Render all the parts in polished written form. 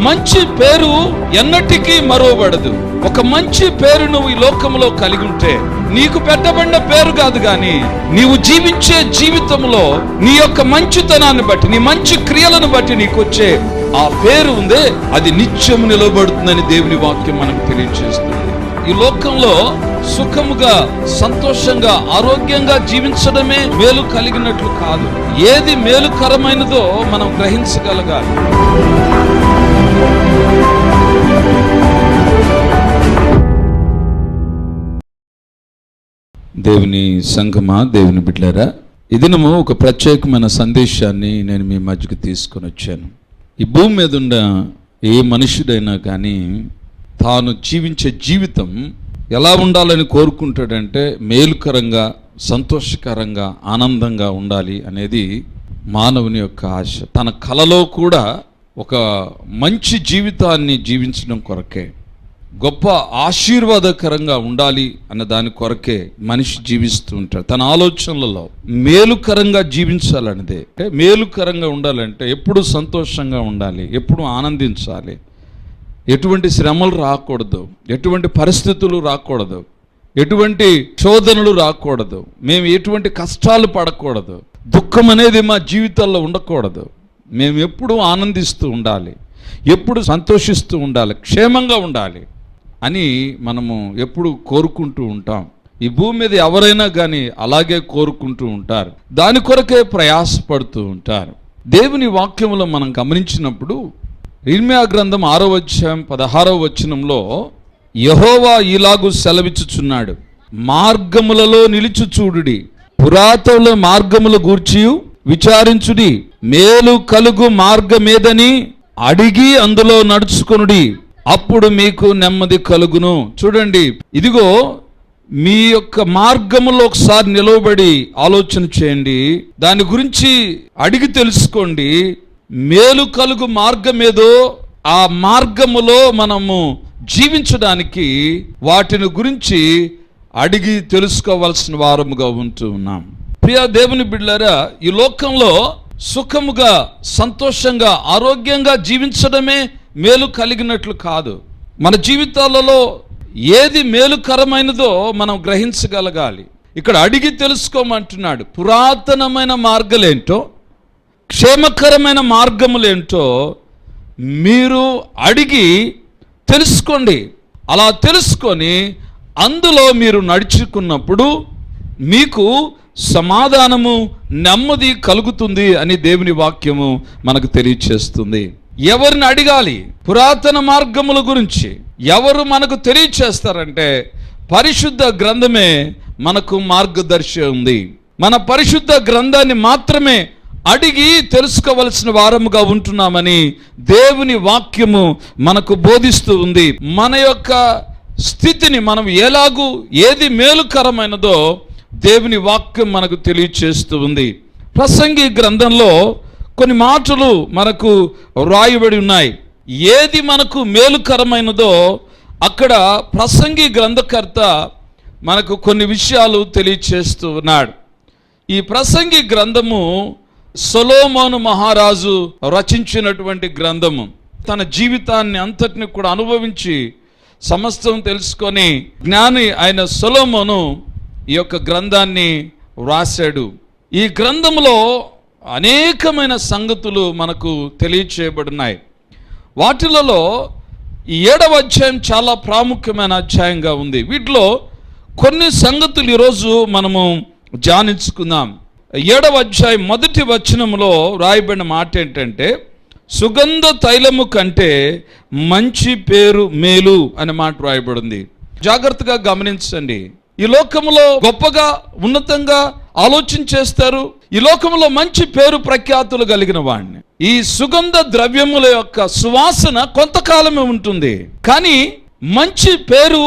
మంచి పేరు ఎన్నటికీ మరువబడదు. ఒక మంచి పేరు నువ్వు ఈ లోకంలో కలిగి ఉంటే, నీకు పెట్టబడిన పేరు కాదు కానీ నీవు జీవించే జీవితంలో నీ యొక్క మంచితనాన్ని బట్టి, నీ మంచి క్రియలను బట్టి నీకు వచ్చే ఆ పేరు ఉందే, అది నిత్యం నిలబడుతుందని దేవుని వాక్యం మనకు తెలియజేస్తుంది. ఈ లోకంలో సుఖముగా, సంతోషంగా, ఆరోగ్యంగా జీవించడమే మేలు కలిగినట్లు కాదు. ఏది మేలుకరమైనదో మనం గ్రహించగలగాలి. దేవుని సంఘమా, దేవుని బిడ్డలారా, ఈ దినము ఒక ప్రత్యేకమైన సందేశాన్ని నేను మీ మధ్యకు తీసుకొని వచ్చాను. ఈ భూమి మీద ఉన్న ఏ మనుషుడైనా కానీ తాను జీవించే జీవితం ఎలా ఉండాలని కోరుకుంటాడంటే మేలుకరంగా, సంతోషకరంగా, ఆనందంగా ఉండాలి అనేది మానవుని యొక్క ఆశ. తన కలలో కూడా ఒక మంచి జీవితాన్ని జీవించడం కొరకే, గొప్ప ఆశీర్వాదకరంగా ఉండాలి అన్న దాని కొరకే మనిషి జీవిస్తూ ఉంటాడు. తన ఆలోచనలలో మేలుకరంగా జీవించాలన్నదే. మేలుకరంగా ఉండాలంటే ఎప్పుడు సంతోషంగా ఉండాలి, ఎప్పుడు ఆనందించాలి, ఎటువంటి శ్రమలు రాకూడదు, ఎటువంటి పరిస్థితులు రాకూడదు, ఎటువంటి శోధనలు రాకూడదు, మేము ఎటువంటి కష్టాలు పడకూడదు, దుఃఖం అనేది మా జీవితాల్లో ఉండకూడదు. మేము ఎప్పుడు ఆనందిస్తూ ఉండాలి, ఎప్పుడు సంతోషిస్తూ ఉండాలి, క్షేమంగా ఉండాలి అని మనము ఎప్పుడు కోరుకుంటూ ఉంటాం. ఈ భూమి మీద ఎవరైనా కానీ అలాగే కోరుకుంటూ ఉంటారు, దాని కొరకే ప్రయాసపడుతూ ఉంటారు. దేవుని వాక్యములో మనం గమనించినప్పుడు ఇర్మీయా గ్రంథం 6వ అధ్యాయం 16వ వచనంలో యెహోవా ఇలాగు సెలవిచ్చుచున్నాడు, మార్గములలో నిలిచి చూడుడి, పురాతన మార్గముల గూర్చి విచారించుడి, మేలు కలుగు మార్గమేదని అడిగి అందులో నడుచుకొనుడి, అప్పుడు మీకు నెమ్మది కలుగును. చూడండి, ఇదిగో మీ యొక్క మార్గములో ఒకసారి నిలవబడి ఆలోచన చేయండి, దాని గురించి అడిగి తెలుసుకోండి. మేలు కలుగు మార్గమేదో ఆ మార్గములో మనము జీవించడానికి వాటిని గురించి అడిగి తెలుసుకోవాల్సిన వారముగా ఉంటూ ఉన్నాం. ప్రియ దేవుని బిడ్డలారా, ఈ లోకంలో సుఖముగా, సంతోషంగా, ఆరోగ్యంగా జీవించడమే మేలు కలిగినట్లు కాదు. మన జీవితాలలో ఏది మేలుకరమైనదో మనం గ్రహించగలగాలి. ఇక్కడ అడిగి తెలుసుకోమంటున్నాడు. పురాతనమైన మార్గాలేంటో, క్షేమకరమైన మార్గములేంటో మీరు అడిగి తెలుసుకోండి. అలా తెలుసుకొని అందులో మీరు నడుచుకున్నప్పుడు మీకు సమాధానము, నెమ్మది కలుగుతుంది అని దేవుని వాక్యము మనకు తెలియచేస్తుంది. ఎవరిని అడగాలి? పురాతన మార్గముల గురించి ఎవరు మనకు తెలియచేస్తారంటే పరిశుద్ధ గ్రంథమే మనకు మార్గదర్శి ఉంది. మన పరిశుద్ధ గ్రంథాన్ని మాత్రమే అడిగి తెలుసుకోవలసిన వారముగా ఉంటున్నామని దేవుని వాక్యము మనకు బోధిస్తూ ఉంది. మన యొక్క స్థితిని మనం ఎలాగూ, ఏది మేలుకరమైనదో దేవుని వాక్యం మనకు తెలియచేస్తూ ఉంది. ప్రసంగి గ్రంథంలో కొన్ని మాటలు మనకు వ్రాయబడి ఉన్నాయి. ఏది మనకు మేలుకరమైనదో అక్కడ ప్రసంగి గ్రంథకర్త మనకు కొన్ని విషయాలు తెలియచేస్తూ ఉన్నాడు. ఈ ప్రసంగి గ్రంథము సొలొమోను మహారాజు రచించినటువంటి గ్రంథము. తన జీవితాన్ని అంతటిని కూడా అనుభవించి సమస్తం తెలుసుకొని జ్ఞాని అయిన సొలొమోను ఈ యొక్క గ్రంథాన్ని వ్రాసాడు. ఈ గ్రంథంలో అనేకమైన సంగతులు మనకు తెలియచేయబడినాయి. వాటిలలో ఈ 7వ అధ్యాయం చాలా ప్రాముఖ్యమైన అధ్యాయంగా ఉంది. వీటిలో కొన్ని సంగతులు ఈరోజు మనము ధ్యానించుకుందాం. 7వ అధ్యాయం 1వ వచనంలో రాయబడిన మాట ఏంటంటే, సుగంధ తైలము కంటే మంచి పేరు మేలు అనే మాట రాయబడింది. జాగ్రత్తగా గమనించండి. ఈ లోకంలో గొప్పగా, ఉన్నతంగా ఆలోచన చేస్తారు. ఈ లోకంలో మంచి పేరు ప్రఖ్యాతులు కలిగిన వాడిని. ఈ సుగంధ ద్రవ్యముల యొక్క సువాసన కొంతకాలమే ఉంటుంది, కానీ మంచి పేరు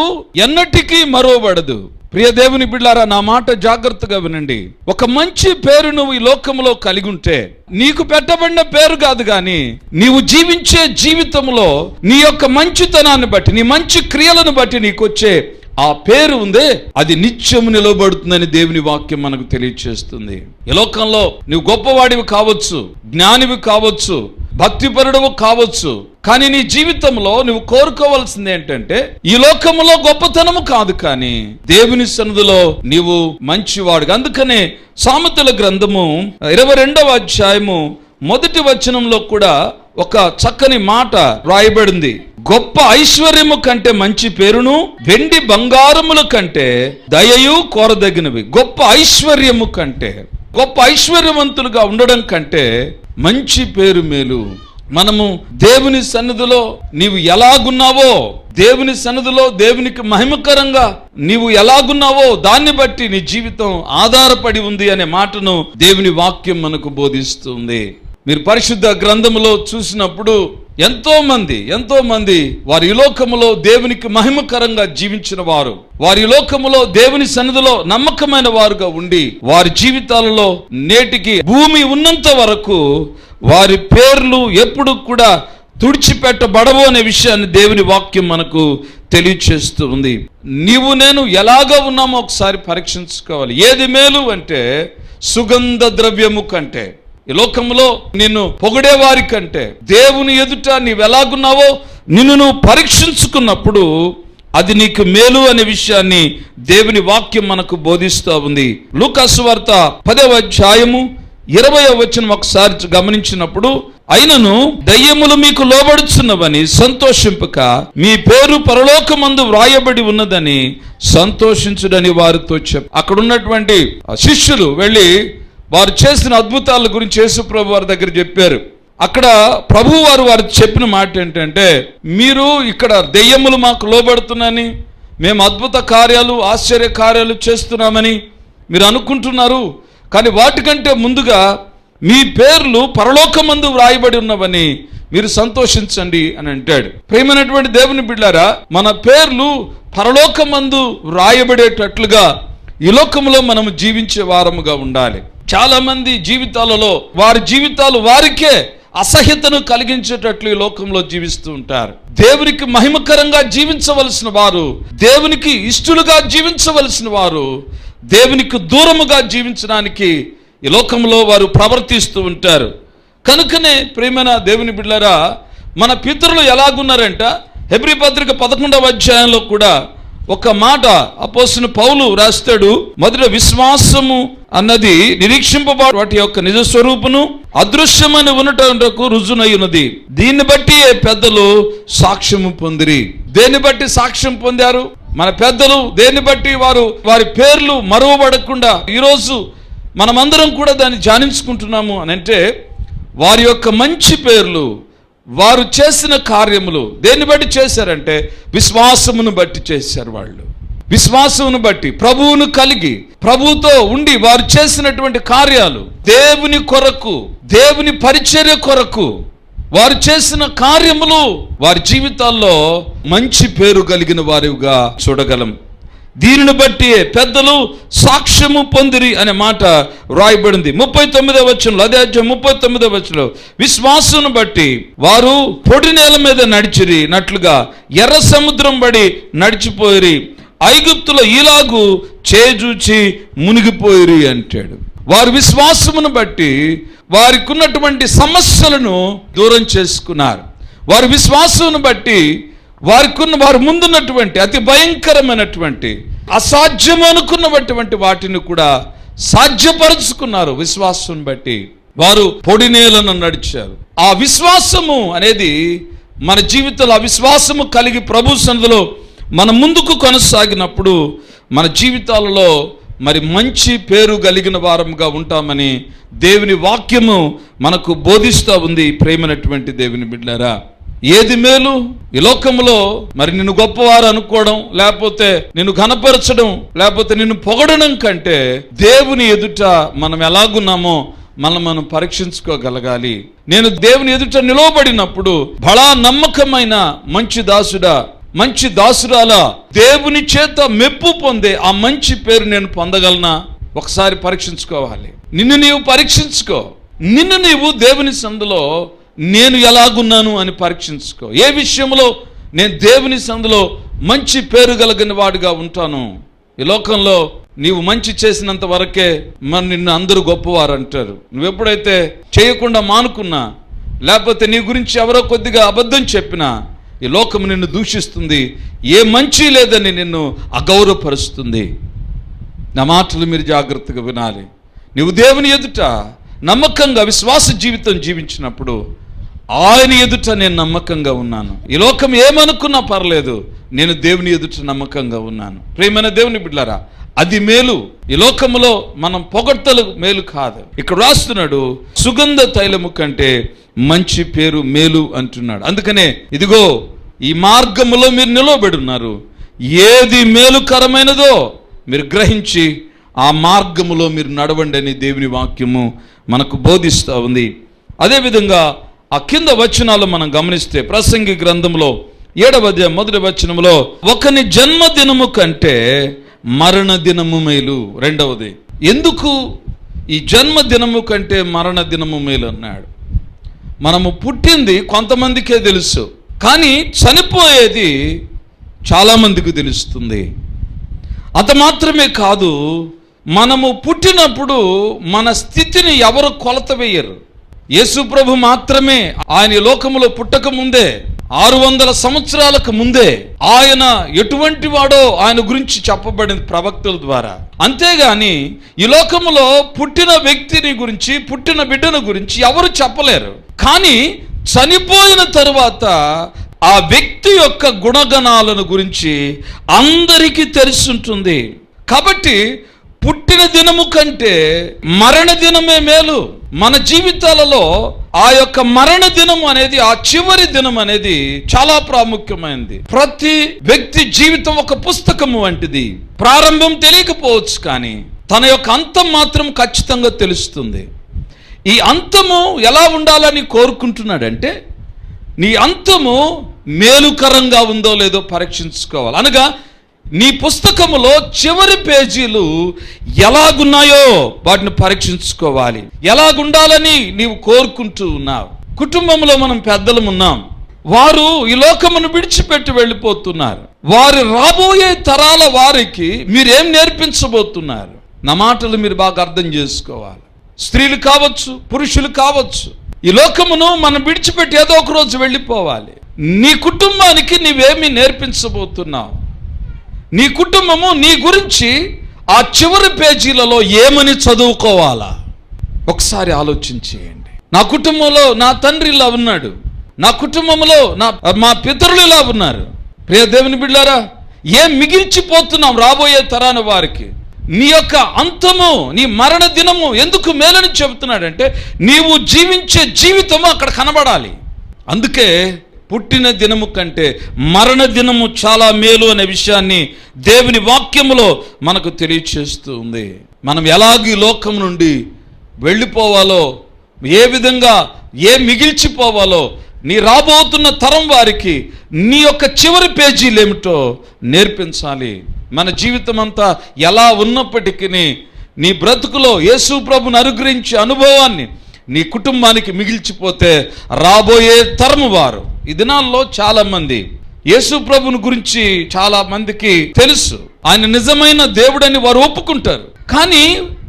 ఎన్నటికీ మరువబడదు. ప్రియ దేవుని బిడ్డలారా, నా మాట జాగ్రత్తగా వినండి. ఒక మంచి పేరు నువ్వు ఈ లోకంలో కలిగి ఉంటే, నీకు పెట్టబడిన పేరు కాదు కానీ నీవు జీవించే జీవితంలో నీ యొక్క మంచితనాన్ని బట్టి, నీ మంచి క్రియలను బట్టి నీకు వచ్చే ఆ పేరు ఉందే, అది నిత్యము నిలబడుతుందని దేవుని వాక్యం మనకు తెలియచేస్తుంది. ఈ లోకంలో నువ్వు గొప్పవాడివి కావచ్చు, జ్ఞానివి కావచ్చు, భక్తిపరుడవు కావచ్చు, కానీ నీ జీవితంలో నువ్వు కోరుకోవాల్సింది ఏంటంటే ఈ లోకములో గొప్పతనము కాదు, కానీ దేవుని సన్నిధిలో నీవు మంచివాడుగా. అందుకనే సామెతల గ్రంథము 22వ అధ్యాయము 1వ వచనంలో కూడా ఒక చక్కని మాట రాయబడింది. గొప్ప ఐశ్వర్యము కంటే మంచి పేరును, వెండి బంగారముల కంటే దయయు కోరదగినవి. గొప్ప ఐశ్వర్యము కంటే, గొప్ప ఐశ్వర్యవంతులుగా ఉండడం కంటే మంచి పేరు మేలు. మనము దేవుని సన్నిధిలో నీవు ఎలాగున్నావో, దేవుని సన్నిధిలో దేవునికి మహిమకరంగా నీవు ఎలాగున్నావో దాన్ని బట్టి నీ జీవితం ఆధారపడి ఉంది అనే మాటను దేవుని వాక్యం మనకు బోధిస్తుంది. మీరు పరిశుద్ధ గ్రంథములో చూసినప్పుడు ఎంతో మంది వారి ఈ లోకములో దేవునికి మహిమకరంగా జీవించిన వారు, వారి ఈ లోకములో దేవుని సన్నిధిలో నమ్మకమైన వారుగా ఉండి వారి జీవితాలలో నేటికి భూమి ఉన్నంత వరకు వారి పేర్లు ఎప్పుడు కూడా తుడిచిపెట్టబడవు అనే విషయాన్ని దేవుని వాక్యం మనకు తెలియచేస్తూ ఉంది. నీవు నేను ఎలాగా ఉన్నామో ఒకసారి పరీక్షించుకోవాలి. ఏది మేలు అంటే సుగంధ ద్రవ్యము కంటే, ఈ లోకంలో నిన్ను పొగిడే వారి కంటే దేవుని ఎదుట నీవు ఎలాగున్నావో నిన్ను నువ్వు పరీక్షించుకున్నప్పుడు అది నీకు మేలు అనే విషయాన్ని దేవుని వాక్యం మనకు బోధిస్తూ ఉంది. లూకా సువార్త 10వ అధ్యాయము 20వ వచనం ఒకసారి గమనించినప్పుడు, అయినను దయ్యములు మీకు లోబడుచున్నవని సంతోషింపక మీ పేరు పరలోకమందు వ్రాయబడి ఉన్నదని సంతోషించుడని వారితో అక్కడ ఉన్నటువంటి శిష్యులు వెళ్ళి వారు చేసిన అద్భుతాల గురించి యేసుప్రభు వారి దగ్గర చెప్పారు. అక్కడ ప్రభు వారు చెప్పిన మాట ఏంటంటే, మీరు ఇక్కడ దెయ్యములు మాకు లోబడుతున్నాయని, మేము అద్భుత కార్యాలు ఆశ్చర్య కార్యాలు చేస్తున్నామని మీరు అనుకుంటున్నారు, కానీ వాటికంటే ముందుగా మీ పేర్లు పరలోకమందు వ్రాయబడి ఉన్నవని మీరు సంతోషించండి అని అంటాడు. ప్రియమైనటువంటి దేవుని బిడ్డారా, మన పేర్లు పరలోకమందు వ్రాయబడేటట్లుగా ఈ లోకంలో మనం జీవించే వారముగా ఉండాలి. చాలా మంది జీవితాలలో వారి జీవితాలు వారికే అసహ్యతను కలిగించేటట్లు ఈ లోకంలో జీవిస్తూ ఉంటారు. దేవునికి మహిమకరంగా జీవించవలసిన వారు, దేవునికి ఇష్టలుగా జీవించవలసిన వారు దేవునికి దూరముగా జీవించడానికి ఈ లోకంలో వారు ప్రవర్తిస్తూ ఉంటారు. కనుకనే ప్రియమైన దేవుని బిడ్డలారా, మన పితరులు ఎలాగున్నారంట, హెబ్రీ పత్రిక 11వ అధ్యాయంలో కూడా ఒక మాట అపోస్తలుడైన పౌలు రాస్తాడు. మొదట విశ్వాసము అన్నది నిరీక్షింపబడు వాటి యొక్క నిజ స్వరూపును అదృశ్యమైన ఉన్నటకు రుజునై ఉన్నది, దీన్ని బట్టి పెద్దలు సాక్ష్యము పొందిరి. దేన్ని బట్టి సాక్ష్యం పొందారు మన పెద్దలు? దేన్ని బట్టి వారి పేర్లు మరువబడకుండా ఈరోజు మనమందరం కూడా దాన్ని ధ్యానించుకుంటున్నాము అని అంటే, వారి యొక్క మంచి పేర్లు, వారు చేసిన కార్యములు దేన్ని బట్టి చేశారంటే విశ్వాసమును బట్టి చేశారు. వాళ్ళు విశ్వాసమును బట్టి ప్రభువును కలిగి ప్రభువుతో ఉండి వారు చేసినటువంటి కార్యాలు దేవుని కొరకు, దేవుని పరిచర్య కొరకు వారు చేసిన కార్యములు వారి జీవితాల్లో మంచి పేరు కలిగిన వారిగా చూడగలం. దీనిని బట్టి పెద్దలు సాక్ష్యము పొందిరి అనే మాట రాయబడింది. 39వ వచనంలో, అదే అధ్యాయం 39వ వచనంలో, విశ్వాసమును బట్టి వారు పొడి నేల మీద నడిచిరి నట్లుగా ఎర్ర సముద్రం బడి నడిచిపోయిరి, ఐగుప్తులో ఈలాగు చేజూచి మునిగిపోయిరి అంటాడు. వారు విశ్వాసమును బట్టి వారికి ఉన్నటువంటి సమస్యలను దూరం చేసుకున్నారు. వారి విశ్వాసమును బట్టి వారి ముందున్నటువంటి అతి భయంకరమైనటువంటి అసాధ్యం అనుకున్నటువంటి వాటిని కూడా సాధ్యపరుచుకున్నారు. విశ్వాసం బట్టి వారు పొడి నేలను నడిచారు. ఆ విశ్వాసము అనేది మన జీవితంలో, ఆ విశ్వాసము కలిగి ప్రభు సన్నిధిలో మనం ముందుకు కొనసాగినప్పుడు మన జీవితాలలో మరి మంచి పేరు కలిగిన వారముగా ఉంటామని దేవుని వాక్యము మనకు బోధిస్తూ ఉంది. ప్రేమైనటువంటి దేవుని బిడ్డలారా, ఏది మేలు? ఈ లోకంలో మరి నిన్ను గొప్పవారు అనుకోవడం, లేకపోతే నిన్ను ఘనపరచడం, లేకపోతే నిన్ను పొగడడం కంటే దేవుని ఎదుట మనం ఎలాగున్నామో మనం పరీక్షించుకోగలగాలి. నేను దేవుని ఎదుట నిలవబడినప్పుడు బలా నమ్మకమైన మంచి దాసుడా, మంచి దాసురాలా, దేవుని చేత మెప్పు పొందే ఆ మంచి పేరు నేను పొందగలనా? ఒకసారి పరీక్షించుకోవాలి. నిన్ను నీవు పరీక్షించుకో. నిన్ను నీవు దేవుని సందులో నేను ఎలాగున్నాను అని పరీక్షించుకో. ఏ విషయంలో నేను దేవుని సందులో మంచి పేరు కలిగిన వాడిగా ఉంటాను? ఈ లోకంలో నీవు మంచి చేసినంత వరకే నిన్ను అందరూ గొప్పవారు అంటారు. నువ్వెప్పుడైతే చేయకుండా మానుకున్నా, లేకపోతే నీ గురించి ఎవరో కొద్దిగా అబద్ధం చెప్పినా ఈ లోకం నిన్ను దూషిస్తుంది, ఏ మంచి లేదని నిన్ను అగౌరవపరుస్తుంది. నా మాటలు మీరు జాగ్రత్తగా వినాలి. నీవు దేవుని ఎదుట నమ్మకంగా విశ్వాస జీవితం జీవించినప్పుడు ఆయన ఎదుట నేను నమ్మకంగా ఉన్నాను. ఈ లోకం ఏమనుకున్నా పర్లేదు, నేను దేవుని ఎదుట నమ్మకంగా ఉన్నాను. ప్రియమైన దేవుని బిడ్డలారా, అది మేలు. ఈ లోకములో మనం పొగడ్తలు మేలు కాదు. ఇక్కడ రాస్తున్నాడు, సుగంధ తైలము కంటే మంచి పేరు మేలు అంటున్నాడు. అందుకనే ఇదిగో ఈ మార్గములో మీరు నిలవబెడున్నారు, ఏది మేలుకరమైనదో మీరు గ్రహించి ఆ మార్గములో మీరు నడవండి అని దేవుని వాక్యము మనకు బోధిస్తూ ఉంది. అదేవిధంగా ఆ కింద వచనాలు మనం గమనిస్తే ప్రసంగి గ్రంథంలో 7వ అధ్యాయం 1వ వచనంలో ఒకని జన్మదినము కంటే మరణ దినము మేలు. రెండవది, ఎందుకు ఈ జన్మదినము కంటే మరణ దినము మేలు అన్నాడు? మనము పుట్టింది కొంతమందికే తెలుసు, కానీ చనిపోయేది చాలామందికి తెలుస్తుంది. అంత మాత్రమే కాదు, మనము పుట్టినప్పుడు మన స్థితిని ఎవరు కొలత వేయరు. యేసు ప్రభు మాత్రమే ఆయన లోకములో పుట్టక ముందే 600 సంవత్సరాలకు ముందే ఆయన ఎటువంటి వాడో ఆయన గురించి చెప్పబడింది ప్రవక్తల ద్వారా. అంతేగాని ఈ లోకములో పుట్టిన వ్యక్తిని గురించి, పుట్టిన బిడ్డను గురించి ఎవరు చెప్పలేరు. కానీ చనిపోయిన తరువాత ఆ వ్యక్తి యొక్క గుణగణాలను గురించి అందరికీ తెలుసుంటుంది. కాబట్టి పుట్టిన దినము కంటే మరణ దినమే మేలు. మన జీవితాలలో ఆ యొక్క మరణ దినం అనేది, ఆ చివరి దినం అనేది చాలా ప్రాముఖ్యమైనది. ప్రతి వ్యక్తి జీవితం ఒక పుస్తకము వంటిది. ప్రారంభం తెలియకపోవచ్చు, కానీ తన యొక్క అంతం మాత్రం ఖచ్చితంగా తెలుస్తుంది. ఈ అంతము ఎలా ఉండాలని కోరుకుంటున్నాడంటే, నీ అంతము మేలుకరంగా ఉందో లేదో పరీక్షించుకోవాలి. అనగా నీ పుస్తకములో చివరి పేజీలు ఎలాగున్నాయో వాటిని పరీక్షించుకోవాలి. ఎలాగుండాలని నీవు కోరుకుంటూ ఉన్నావు. కుటుంబంలో మనం పెద్దలు ఉన్నాం, వారు ఈ లోకమును విడిచిపెట్టి వెళ్ళిపోతున్నారు. వారి రాబోయే తరాల వారికి మీరేం నేర్పించబోతున్నారు? నా మాటలు మీరు బాగా అర్థం చేసుకోవాలి. స్త్రీలు కావచ్చు, పురుషులు కావచ్చు, ఈ లోకమును మనం విడిచిపెట్టి ఏదో ఒక రోజు వెళ్ళిపోవాలి. నీ కుటుంబానికి నీవేమి నేర్పించబోతున్నావు? నీ కుటుంబము నీ గురించి ఆ చివరి పేజీలలో ఏమని చదువుకోవాలా? ఒకసారి ఆలోచించేయండి. నా కుటుంబంలో నా తండ్రి ఇలా ఉన్నాడు, నా కుటుంబంలో మా పితరులు ఇలా ఉన్నారు. ప్రియ దేవుని బిడ్డలారా, ఏం మిగిల్చిపోతున్నాం రాబోయే తరాల వారికి? నీ యొక్క అంతము, నీ మరణ దినము ఎందుకు మేలని చెబుతున్నాడంటే, నీవు జీవించే జీవితము అక్కడ కనబడాలి. అందుకే పుట్టిన దినము కంటే మరణ దినము చాలా మేలు అనే విషయాన్ని దేవుని వాక్యములో మనకు తెలియచేస్తూ ఉంది. మనం ఎలాగీ లోకం నుండి వెళ్ళిపోవాలో, ఏ విధంగా మిగిల్చిపోవాలో నీ రాబోతున్న తరం వారికి నీ యొక్క చివరి పేజీలు ఏమిటో నేర్పించాలి. మన జీవితం అంతా ఎలా ఉన్నప్పటికీ నీ బ్రతుకులో యేసు ప్రభుని అనుగ్రహించే అనుభవాన్ని నీ కుటుంబానికి మిగిల్చిపోతే రాబోయే తరము వారు, ఈ దినాల్లో చాలా మంది యేసు ప్రభుని గురించి చాలా మందికి తెలుసు, ఆయన నిజమైన దేవుడని వారు ఒప్పుకుంటారు, కానీ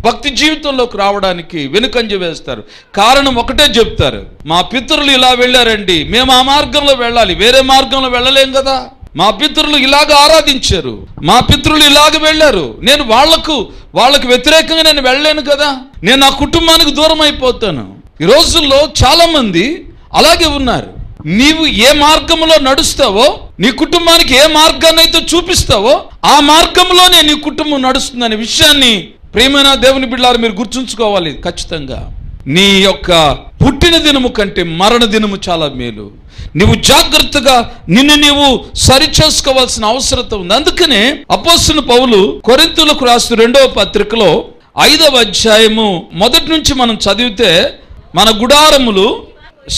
భక్తి జీవితంలోకి రావడానికి వెనుకంజ వేస్తారు. కారణం ఒకటే చెప్తారు, మా పితరులు ఇలా వెళ్ళారండి, మేము ఆ మార్గంలో వెళ్ళాలి, వేరే మార్గంలో వెళ్ళలేం కదా. మా పితరులు ఇలాగ ఆరాధించారు, మా పితరులు ఇలాగ వెళ్ళారు, నేను వాళ్ళకు వ్యతిరేకంగా నేను వెళ్ళలేను కదా, నేను నా కుటుంబానికి దూరం అయిపోతాను. ఈ రోజుల్లో చాలా మంది అలాగే ఉన్నారు. నీవు ఏ మార్గంలో నడుస్తావో, నీ కుటుంబానికి ఏ మార్గాన్ని అయితే చూపిస్తావో ఆ మార్గంలోనే నీ కుటుంబం నడుస్తుందనే విషయాన్ని ప్రియమైన దేవుని బిడ్డలారా మీరు గుర్తుంచుకోవాలి. ఖచ్చితంగా నీ యొక్క పుట్టిన దినము కంటే మరణ దినము చాలా మేలు. నీవు జాగ్రత్తగా నిన్ను నీవు సరి చేసుకోవాల్సిన అవసరం ఉంది. అందుకనే అపోస్తలుడైన పౌలు కొరింథీయులకు రాసిన 2వ పత్రికలో 5వ అధ్యాయము 1 నుంచి మనం చదివితే, మన గుడారములు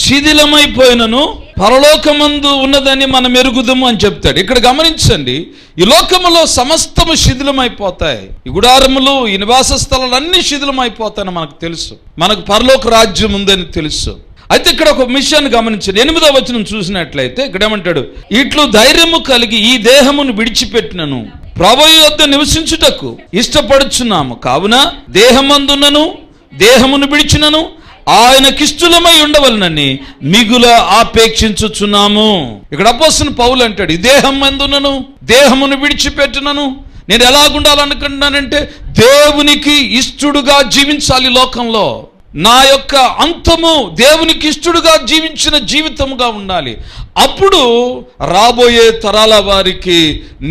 శిథిలమైపోయినను పరలోకమందు ఉన్నదని మనం ఎరుగుదము అని చెప్తాడు. ఇక్కడ గమనించండి, ఈ లోకములో సమస్తము శిథిలమైపోతాయి. ఈ గుడారములు, ఈ నివాస స్థలాలు అన్ని శిథిలమైపోతాయని మనకు తెలుసు. మనకు పరలోక రాజ్యం ఉందని తెలుసు. అయితే ఇక్కడ ఒక విషయాన్ని గమనించండి. 8వ వచనం చూసినట్లయితే ఇక్కడ ఏమంటాడు, ఇట్లు ధైర్యము కలిగి ఈ దేహమును విడిచిపెట్టినను ప్రభువు యొద్ద నివసించుటకు ఇష్టపడుచున్నాము. కావున దేహమందున్నను దేహమును విడిచినను ఆయనకిష్టులమై ఉండవలనని మిగుల ఆపేక్షించుచున్నాము. ఇక్కడ అపోస్తలుడు పౌలు అంటాడు, ఈ దేహం యందునను దేహమును విడిచిపెట్టునను నేను ఎలాగుండాలనుకుంటున్నానంటే దేవునికి ఇష్టడుగా జీవించాలి. లోకంలో నా యొక్క అంతము దేవునికి ఇష్టడుగా జీవించిన జీవితముగా ఉండాలి. అప్పుడు రాబోయే తరాల వారికి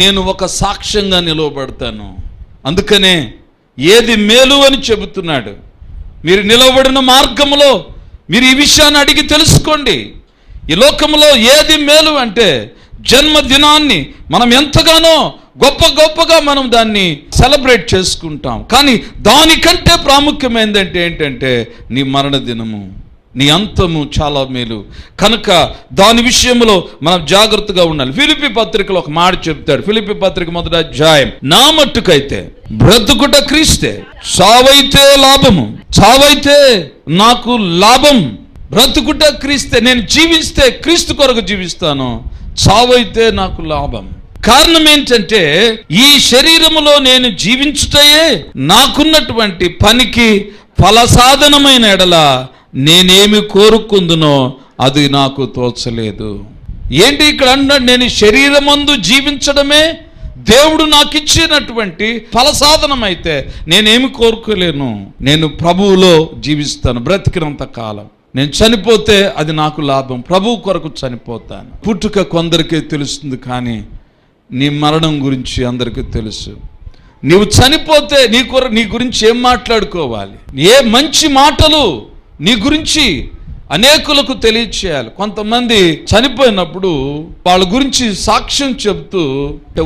నేను ఒక సాక్ష్యంగా నిలవబడతాను. అందుకనే ఏది మేలు అని చెబుతున్నాడు. మీరు నిలవబడిన మార్గంలో మీరు ఈ విషయాన్ని అడిగి తెలుసుకోండి. ఈ లోకంలో ఏది మేలు అంటే జన్మదినాన్ని మనం ఎంతగానో గొప్పగా మనం దాన్ని సెలబ్రేట్ చేసుకుంటాం. కానీ దానికంటే ప్రాముఖ్యమైనది ఏంటంటే నీ మరణ దినము, నీ అంతము చాలా మేలు. కనుక దాని విషయంలో మనం జాగ్రత్తగా ఉండాలి. ఫిలిప్పీ పత్రికలో ఒక మాట చెప్తాడు. ఫిలిప్పీ పత్రిక 1వ అధ్యాయం, నా మట్టుకైతే బ్రతుకుట క్రీస్తే, చావైతే లాభము, చావైతే నాకు లాభం. బ్రతుకుట క్రీస్తే, నేను జీవిస్తే క్రీస్తు కొరకు జీవిస్తాను, చావైతే నాకు లాభం. కారణం ఏంటంటే ఈ శరీరములో నేను జీవించుటయే నాకున్నటువంటి పనికి ఫలసాధనమైన ఎడల నేనేమి కోరుకుందునో అది నాకు తోచలేదు. ఏంటి ఇక్కడ అన్నాడు, నేను శరీరమందు జీవించడమే దేవుడు నాకు ఇచ్చినటువంటి ఫలసాధనం అయితే నేనేమి కోరుకోలేను. నేను ప్రభువులో జీవిస్తాను బ్రతికినంత కాలం. నేను చనిపోతే అది నాకు లాభం, ప్రభువు కొరకు చనిపోతాను. పుట్టుక కొందరికే తెలుస్తుంది, కానీ నీ మరణం గురించి అందరికీ తెలుసు. నీవు చనిపోతే నీ గురించి ఏం మాట్లాడుకోవాలి, ఏ మంచి మాటలు నీ గురించి అనేకులకు తెలియచేయాలి. కొంతమంది చనిపోయినప్పుడు వాళ్ళ గురించి సాక్ష్యం చెబుతూ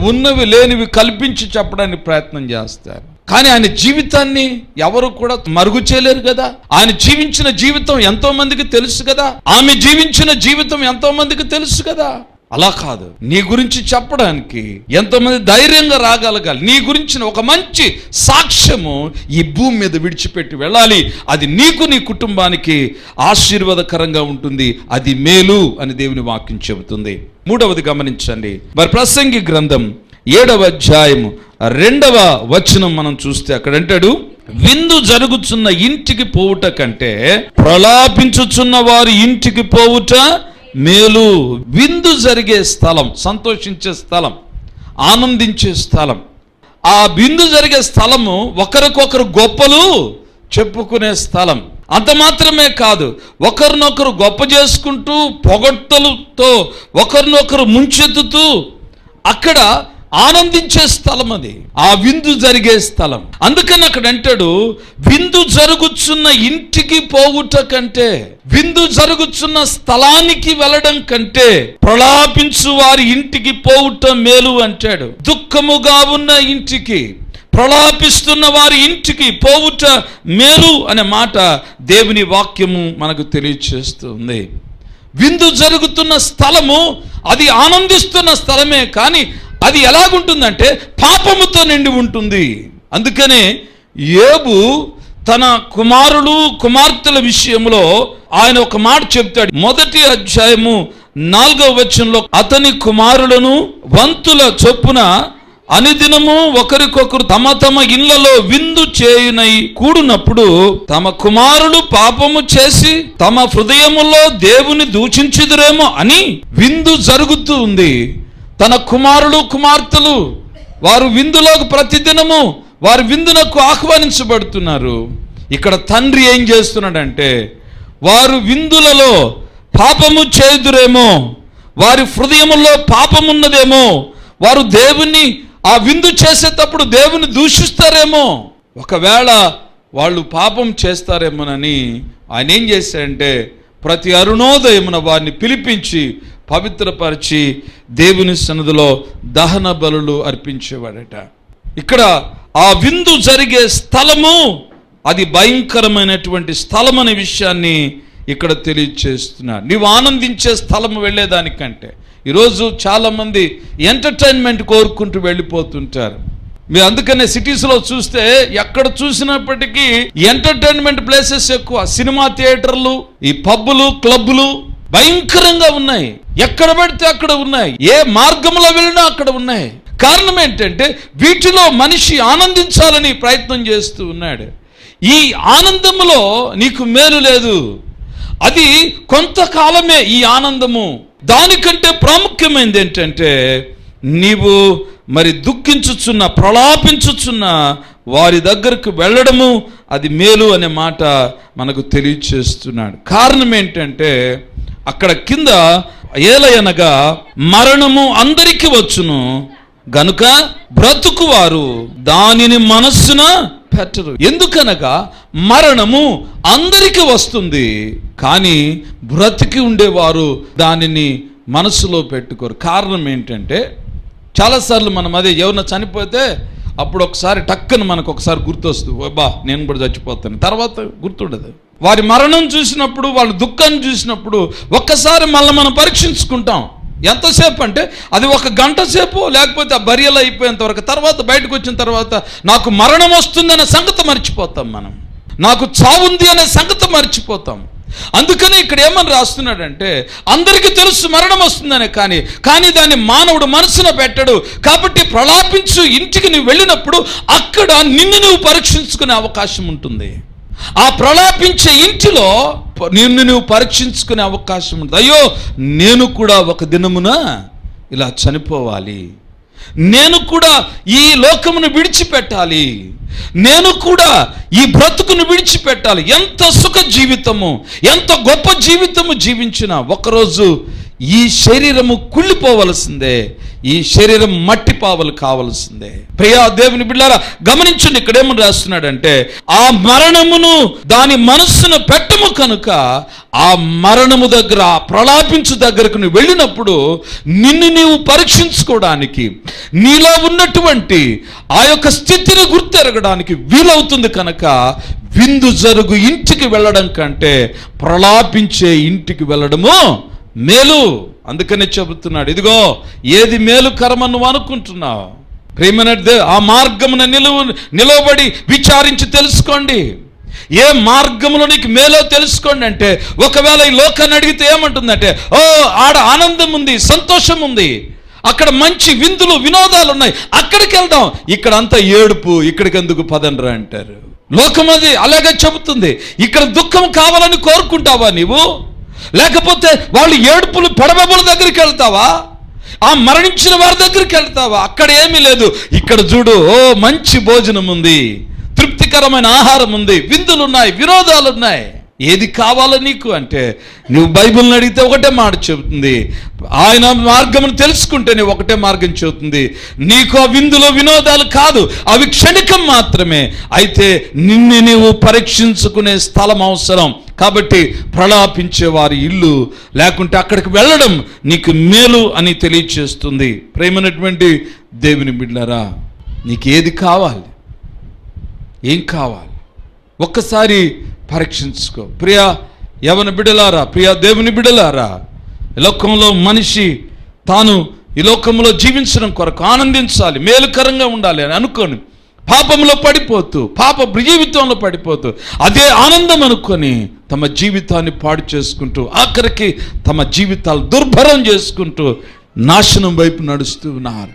ఉన్నవి లేనివి కల్పించి చెప్పడానికి ప్రయత్నం చేస్తారు. కానీ ఆయన జీవితాన్ని ఎవరు కూడా మరుగు చేయలేరు కదా. ఆయన జీవించిన జీవితం ఎంతో మందికి తెలుసు కదా. ఆమె జీవించిన జీవితం ఎంతో మందికి తెలుసు కదా. అలా కాదు, నీ గురించి చెప్పడానికి ఎంతోమంది ధైర్యంగా రాగలగాలి. నీ గురించిన ఒక మంచి సాక్ష్యము ఈ భూమి మీద విడిచిపెట్టి వెళ్ళాలి. అది నీకు, నీ కుటుంబానికి ఆశీర్వాదకరంగా ఉంటుంది. అది మేలు అని దేవుని వాక్యం చెబుతుంది. మూడవది గమనించండి. మరి ప్రసంగి గ్రంథం 7వ అధ్యాయము 2వ వచనం మనం చూస్తే అక్కడ అంటాడు, విందు జరుగుతున్న ఇంటికి పోవుట కంటే ప్రలాపించుచున్న వారి ఇంటికి పోవుట మేలు. విందు జరిగే స్థలం, సంతోషించే స్థలం, ఆనందించే స్థలం. ఆ విందు జరిగే స్థలము ఒకరికొకరు గొప్పలు చెప్పుకునే స్థలం. అంత మాత్రమే కాదు, ఒకరినొకరు గొప్ప చేసుకుంటూ పొగడ్తలతో ఒకరినొకరు ముంచెత్తుతూ అక్కడ ఆనందించే స్థలం. అది ఆ విందు జరిగే స్థలం. అందుకని అక్కడ అంటాడు, విందు జరుగుచున్న ఇంటికి పోవుట కంటే, విందు జరుగుచున్న స్థలానికి వెళ్ళడం కంటే ప్రలాపించు వారి ఇంటికి పోవుట మేలు అంటాడు. దుఃఖముగా ఉన్న ఇంటికి, ప్రలాపిస్తున్న వారి ఇంటికి పోవుట మేలు అనే మాట దేవుని వాక్యము మనకు తెలియచేస్తుంది. విందు జరుగుతున్న స్థలము అది ఆనందిస్తున్న స్థలమే, కానీ అది ఎలాగుంటుందంటే పాపముతో నిండి ఉంటుంది. అందుకనే యోబు తన కుమారులు కుమార్తెల విషయంలో ఆయన ఒక మాట చెప్తాడు. 1వ అధ్యాయము 4వ వచనంలో, అతని కుమారులను వంతుల చొప్పున అనుదినము ఒకరికొకరు తమ తమ ఇళ్లలో విందు చేయునై కూడినప్పుడు తమ కుమారులు పాపము చేసి తమ హృదయములో దేవుని దూషించుదురేమో అని విందు జరుగుతూ ఉంది. తన కుమారులు కుమార్తెలు వారు విందులోకి ప్రతిదినము వారి విందునకు ఆహ్వానించబడుతున్నారు. ఇక్కడ తండ్రి ఏం చేస్తున్నాడంటే, వారు విందులలో పాపము చేయుదురేమో, వారి హృదయములో పాపమున్నదేమో, వారు దేవుని ఆ విందు చేసేటప్పుడు దేవుని దూషిస్తారేమో, ఒకవేళ వాళ్ళు పాపం చేస్తారేమోనని ఆయన ఏం చేశాడంటే ప్రతి అరుణోదయమున వారిని పిలిపించి పవిత్రపరిచి దేవుని సన్నిధిలో దహన బలులు అర్పించేవాడట. ఇక్కడ ఆ విందు జరిగే స్థలము అది భయంకరమైనటువంటి స్థలం అనే విషయాన్ని ఇక్కడ తెలియచేస్తున్నారు. నీవు ఆనందించే స్థలం వెళ్ళేదానికంటే ఈరోజు చాలామంది ఎంటర్టైన్మెంట్ కోరుకుంటూ వెళ్ళిపోతుంటారు. మీరు అందుకనే సిటీస్లో చూస్తే ఎక్కడ చూసినప్పటికీ ఎంటర్టైన్మెంట్ ప్లేసెస్ ఎక్కువ. సినిమా థియేటర్లు, ఈ పబ్బులు, క్లబ్బులు భయంకరంగా ఉన్నాయి. ఎక్కడ పడితే అక్కడ ఉన్నాయి. ఏ మార్గంలో వెళ్ళినా అక్కడ ఉన్నాయి. కారణం ఏంటంటే వీటిలో మనిషి ఆనందించాలని ప్రయత్నం చేస్తూ ఉన్నాడు. ఈ ఆనందములో నీకు మేలు లేదు. అది కొంతకాలమే ఈ ఆనందము. దానికంటే ప్రాముఖ్యమైనది ఏంటంటే నీవు మరి దుఃఖించుచున్న, ప్రలాపించుచున్న వారి దగ్గరకు వెళ్ళడము అది మేలు అనే మాట మనకు తెలియచేస్తున్నాడు. కారణం ఏంటంటే అక్కడ కింద ఏలయనగా మరణము అందరికీ వచ్చును గనుక బ్రతుకువారు దానిని మనస్సున పెట్టరు. ఎందుకనగా మరణము అందరికీ వస్తుంది, కానీ బ్రతికి ఉండేవారు దానిని మనసులో పెట్టుకోరు. కారణం ఏంటంటే చాలాసార్లు మనం అదే ఎవరన్నా చనిపోతే అప్పుడు ఒకసారి టక్కన మనకు ఒకసారి గుర్తొస్తుంది, బా నేను కూడా చచ్చిపోతాను, తర్వాత గుర్తుండదు. వారి మరణం చూసినప్పుడు, వాళ్ళ దుఃఖాన్ని చూసినప్పుడు ఒక్కసారి మళ్ళీ మనం పరీక్షించుకుంటాం. ఎంతసేపు అంటే అది 1 గంట సేపు, లేకపోతే ఆ బరియలు అయిపోయేంత వరకు. తర్వాత బయటకు వచ్చిన తర్వాత నాకు మరణం వస్తుందనే సంగతి మర్చిపోతాం మనం, నాకు చావుంది అనే సంగతి మర్చిపోతాం. అందుకని ఇక్కడ ఏమని రాస్తున్నాడంటే అందరికీ తెలుసు మరణం వస్తుందనే, కానీ దాన్ని మానవుడు మనసున పెట్టడు. కాబట్టి ప్రలాపించు ఇంటికి నువ్వు వెళ్ళినప్పుడు అక్కడ నిన్ను నువ్వు పరీక్షించుకునే అవకాశం ఉంటుంది. ఆ ప్రలాపించే ఇంటిలో నిన్ను నువ్వు పరీక్షించుకునే అవకాశం ఉంటుంది. అయ్యో నేను కూడా ఒక దినమున ఇలా చనిపోవాలి, నేను కూడా ఈ లోకమును విడిచిపెట్టాలి, నేను కూడా ఈ బ్రతుకును విడిచిపెట్టాలి. ఎంత సుఖ జీవితము, ఎంత గొప్ప జీవితము జీవించినా ఒకరోజు ఈ శరీరము కుళ్ళిపోవలసిందే, ఈ శరీరం మట్టి పావలు కావలసిందే. ప్రియా దేవుని బిడ్డలారా గమనించండి, ఇక్కడేమని రాస్తున్నాడంటే ఆ మరణమును దాని మనస్సును పెట్టము కనుక ఆ మరణము దగ్గర, ఆ ప్రలాపించు దగ్గరకు నువ్వు వెళ్ళినప్పుడు నిన్ను నీవు పరీక్షించుకోవడానికి, నీలో ఉన్నటువంటి ఆ యొక్క స్థితిని గుర్తెరగడానికి వీలవుతుంది. కనుక విందు జరుగు ఇంటికి వెళ్ళడం కంటే ప్రలాపించే ఇంటికి వెళ్ళడము మేలు. అందుకనే చెబుతున్నాడు, ఇదిగో ఏది మేలు కరమని నువ్వు అనుకుంటున్నావు, ప్రేమనదే ఆ మార్గమున నిలవబడి విచారించి తెలుసుకోండి. ఏ మార్గంలో నీకు మేలో తెలుసుకోండి అంటే, ఒకవేళ ఈ లోకాన్ని అడిగితే ఏమంటుందంటే, ఓ ఆడ ఆనందం ఉంది, సంతోషం ఉంది, అక్కడ మంచి విందులు వినోదాలు ఉన్నాయి, అక్కడికి వెళ్దాం, ఇక్కడ అంతా ఏడుపు, ఇక్కడికి ఎందుకు పదండ్రా అంటారు. లోకం అది అలాగే చెబుతుంది. ఇక్కడ దుఃఖం కావాలని కోరుకుంటావా నీవు? లేకపోతే వాళ్ళు ఏడుపులు పెడబొబ్బల దగ్గరికి వెళ్తావా? ఆ మరణించిన వారి దగ్గరికి వెళ్తావా? అక్కడ ఏమీ లేదు. ఇక్కడ చూడు, ఓ మంచి భోజనం ఉంది, తృప్తికరమైన ఆహారం ఉంది, విందులు ఉన్నాయి, వినోదాలు ఉన్నాయి. ఏది కావాలో నీకు అంటే నువ్వు బైబిల్ని అడిగితే ఒకటే మాట చెబుతుంది, ఆయన మార్గమును తెలుసుకుంటేనే ఒకటే మార్గం చెబుతుంది. నీకు ఆ విందులో వినోదాలు కాదు, అవి క్షణికం మాత్రమే. అయితే నిన్ను నీవు పరీక్షించుకునే స్థలం అవసరం. కాబట్టి ప్రలాపించే వారి ఇల్లు, లేకుంటే అక్కడికి వెళ్ళడం నీకు మేలు అని తెలియచేస్తుంది. ప్రేమైనటువంటి దేవుని బిడ్డలారా, నీకు ఏది కావాలి, ఏం కావాలి ఒక్కసారి పరీక్షించుకో. ప్రియా యవన బిడ్డలారా, ప్రియా దేవుని బిడ్డలారా, ఈ లోకంలో మనిషి తాను ఈ లోకంలో జీవించడం కొరకు ఆనందించాలి, మేలుకరంగా ఉండాలి అని అనుకోని పాపంలో పడిపోతూ, పాప జీవితంలో పడిపోతూ అదే ఆనందం అనుకొని తమ జీవితాన్ని పాడు చేసుకుంటూ, ఆఖరికి తమ జీవితాలు దుర్భరం చేసుకుంటూ నాశనం వైపు నడుస్తూ ఉన్నారు.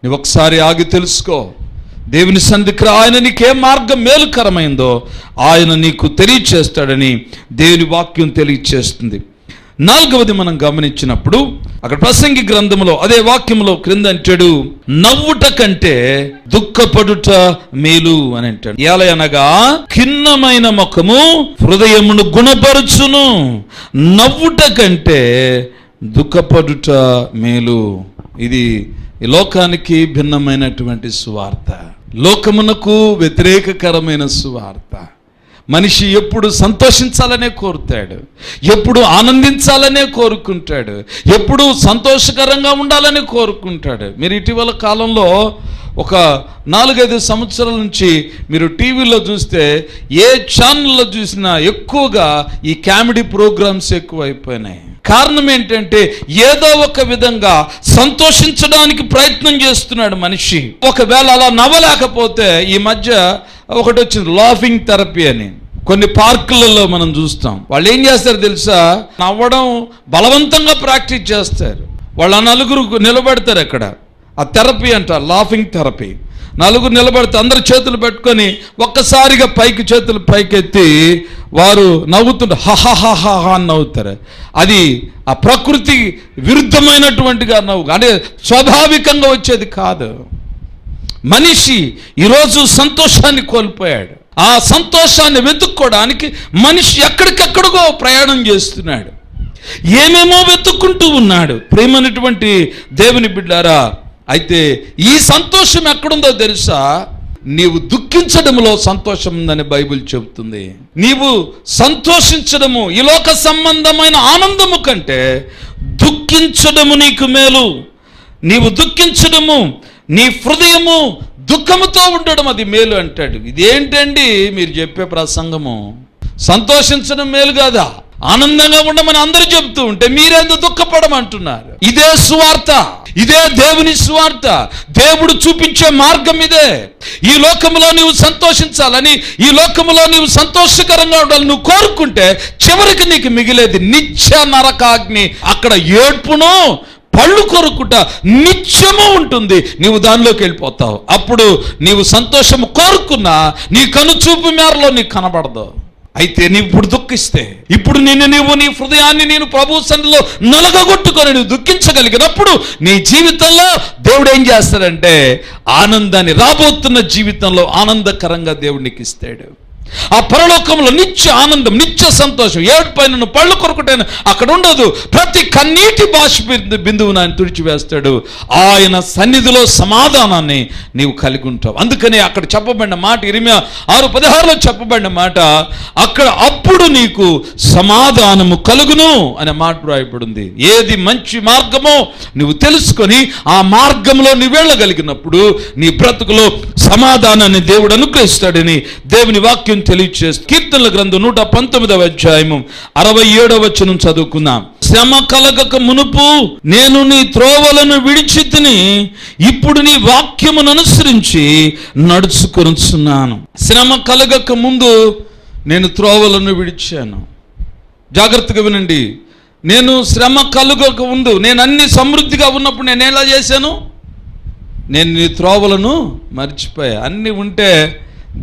నువ్వు ఒకసారి ఆగి తెలుసుకో. దేవుని సన్నిధికి ఆయన నీకే మార్గం మేలుకరమైందో ఆయన నీకు తెలియచేస్తాడని దేవుని వాక్యం తెలియచేస్తుంది. 4వది మనం గమనించినప్పుడు అక్కడ ప్రసంగి గ్రంథంలో అదే వాక్యంలో క్రింద అంటాడు, నవ్వుట కంటే దుఃఖపడుట మేలు అని అంటాడు. ఎలయనగా ఖిన్నమైన ముఖము హృదయమును గుణపరుచును, నవ్వుట కంటే దుఃఖపడుట మేలు. ఇది ఈ లోకానికి భిన్నమైనటువంటి సువార్త, లోకమునకు వ్యతిరేకకరమైన సువార్త. మనిషి ఎప్పుడు సంతోషించాలనే కోరుతాడు, ఎప్పుడు ఆనందించాలనే కోరుకుంటాడు, ఎప్పుడు సంతోషకరంగా ఉండాలని కోరుకుంటాడు. మీరు ఇటీవల కాలంలో ఒక 4-5 సంవత్సరాల నుంచి మీరు టీవీలో చూస్తే ఏ ఛానల్లో చూసినా ఎక్కువగా ఈ కామెడీ ప్రోగ్రామ్స్ ఎక్కువైపోయినాయి. కారణం ఏంటంటే ఏదో ఒక విధంగా సంతోషించడానికి ప్రయత్నం చేస్తున్నాడు మనిషి. ఒకవేళ అలా నవ్వలేకపోతే ఈ మధ్య ఒకటి వచ్చింది, లాఫింగ్ థెరపీ అని. కొన్ని పార్కులలో మనం చూస్తాం. వాళ్ళు ఏం చేస్తారు తెలుసా, నవ్వడం బలవంతంగా ప్రాక్టీస్ చేస్తారు. వాళ్ళ 4 నిలబెడతారు అక్కడ, ఆ థెరపీ అంట, లాఫింగ్ థెరపీ. నలుగురు నిలబడితే అందరు చేతులు పెట్టుకొని ఒక్కసారిగా పైకి చేతులు పైకెత్తి వారు నవ్వుతుంటే హహహహ అని నవ్వుతారు. అది ఆ ప్రకృతి విరుద్ధమైనటువంటిగా నవ్వు, అంటే స్వాభావికంగా వచ్చేది కాదు. మనిషి ఈరోజు సంతోషాన్ని కోల్పోయాడు. ఆ సంతోషాన్ని వెతుక్కోవడానికి మనిషి ఎక్కడికెక్కడికో ప్రయాణం చేస్తున్నాడు, ఏమేమో వెతుక్కుంటూ ఉన్నాడు. ప్రేమైనటువంటి దేవుని బిడ్డారా, అయితే ఈ సంతోషం ఎక్కడుందో తెలుసా? నీవు దుఃఖించడంలో సంతోషం ఉందని బైబిల్ చెబుతుంది. నీవు సంతోషించడము, ఈ లోక సంబంధమైన ఆనందము కంటే దుఃఖించడము నీకు మేలు. నీవు దుఃఖించడము, నీ హృదయము దుఃఖముతో ఉండడం అది మేలు అంటాడు. ఇదేంటండి మీరు చెప్పే ప్రసంగము? సంతోషించడం మేలు కాదా? ఆనందంగా ఉండమని అందరూ చెబుతూ ఉంటే మీరేందుకు దుఃఖపడమంటున్నారు? ఇదే సువార్త, ఇదే దేవుని సువార్త. దేవుడు చూపించే మార్గం ఇదే. ఈ లోకములో నీవు సంతోషించాలని, ఈ లోకములో నీవు సంతోషకరంగా ఉండాలని నువ్వు కోరుకుంటే చివరికి నీకు మిగిలేది నిత్య నరకాగ్ని. అక్కడ ఏడ్పును పళ్ళు కొరుకుట నిత్యము ఉంటుంది. నీవు దానిలోకి వెళ్ళిపోతావు. అప్పుడు నీవు సంతోషము కోరుకున్నా నీ కనుచూపు మేరలో నీకు కనబడదు. అయితే నీవు ఇప్పుడు దుఃఖిస్తే, ఇప్పుడు నీవు నీ హృదయాన్ని నేను ప్రభు సన్నిధిలో నలగగొట్టుకొని నువ్వు దుఃఖించగలిగినప్పుడు నీ జీవితంలో దేవుడు ఏం చేస్తాడంటే ఆనందాన్ని, రాబోతున్న జీవితంలో ఆనందకరంగా దేవుడు నీకు ఇస్తాడు. ఆ పరలోకంలో నిత్య ఆనందం, నిత్య సంతోషం, ఏడుపైన పళ్ళు కొరకటైన అక్కడ ఉండదు. ప్రతి కన్నీటి బాష్ప బిందువును ఆయన తుడిచివేస్తాడు. ఆయన సన్నిధిలో సమాధానాన్ని నీవు కలిగి ఉంటావు. అందుకని అక్కడ చెప్పబడిన మాట, ఇర్మియా 6:16 చెప్పబడిన మాట, అక్కడ అప్పుడు నీకు సమాధానము కలుగును అనే మాట రాయబడింది. ఏది మంచి మార్గమో నువ్వు తెలుసుకొని ఆ మార్గంలో నువ్వు వెళ్ళగలిగినప్పుడు నీ బ్రతుకులో సమాధానాన్ని దేవుడు అనుగ్రహిస్తాడని దేవుని వాక్యం తెలియజేస్తుంది. కీర్తనల గ్రంథం 119వ అధ్యాయము 67వ వచనం చదువుకుందాం. శ్రమ కలగక మునుపు నేను నీ త్రోవలను విడిచితిని, ఇప్పుడు నీ వాక్యమును అనుసరించి నడుచుకొనుచున్నాను. శ్రమ కలగక ముందు నేను త్రోవలను విడిచాను. జాగ్రత్తగా వినండి. నేను శ్రమ కలుగక ముందు, నేను అన్ని సమృద్ధిగా ఉన్నప్పుడు నేను ఎలా చేశాను? నేను నీ త్రోవలను మర్చిపోయా. అన్నీ ఉంటే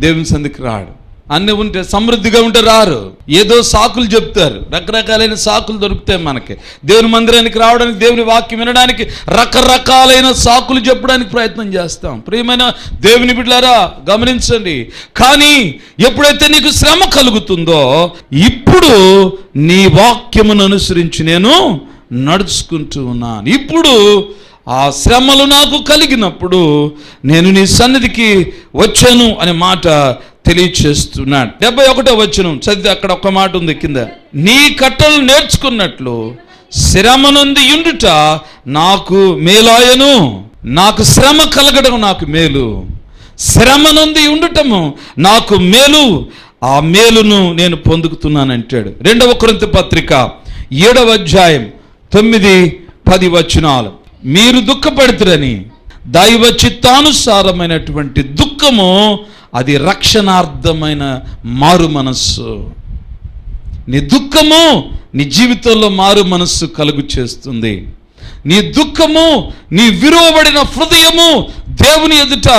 దేవుని సంధికి రాడు. అన్నీ ఉంటే, సమృద్ధిగా ఉంటే రారు. ఏదో సాకులు చెప్తారు, రకరకాలైన సాకులు దొరుకుతాయి మనకి. దేవుని మందిరానికి రావడానికి, దేవుని వాక్యం వినడానికి రకరకాలైన సాకులు చెప్పడానికి ప్రయత్నం చేస్తాం. ప్రియమైన దేవుని బిడ్డలారా గమనించండి. కానీ ఎప్పుడైతే నీకు శ్రమ కలుగుతుందో, ఇప్పుడు నీ వాక్యమును అనుసరించి నేను నడుచుకుంటూ ఉన్నాను. ఇప్పుడు ఆ శ్రమలు నాకు కలిగినప్పుడు నేను నీ సన్నిధికి వచ్చాను అనే మాట తెలియచేస్తున్నాడు. 71వ వచనం చదివితే అక్కడ ఒక మాట ఉంది కింద, నీ కట్టలు నేర్చుకున్నట్లు శ్రమ నుండి ఉండుట నాకు మేలాయను. నాకు శ్రమ కలగడం నాకు మేలు, శ్రమ నుండి ఉండటము నాకు మేలు. ఆ మేలును నేను పొందుకుతున్నాను అంటాడు. 2వ కొరింథీ పత్రిక 7వ అధ్యాయం 9-10 వచనాలు. మీరు దుఃఖపడుతురని దైవ చిత్తానుసారమైనటువంటి దుఃఖము అది రక్షణార్థమైన మారు మనస్సు. నీ దుఃఖము నీ జీవితంలో మారు మనస్సు కలుగు చేస్తుంది. నీ దుఃఖము, నీ విరువబడిన హృదయము దేవుని ఎదుట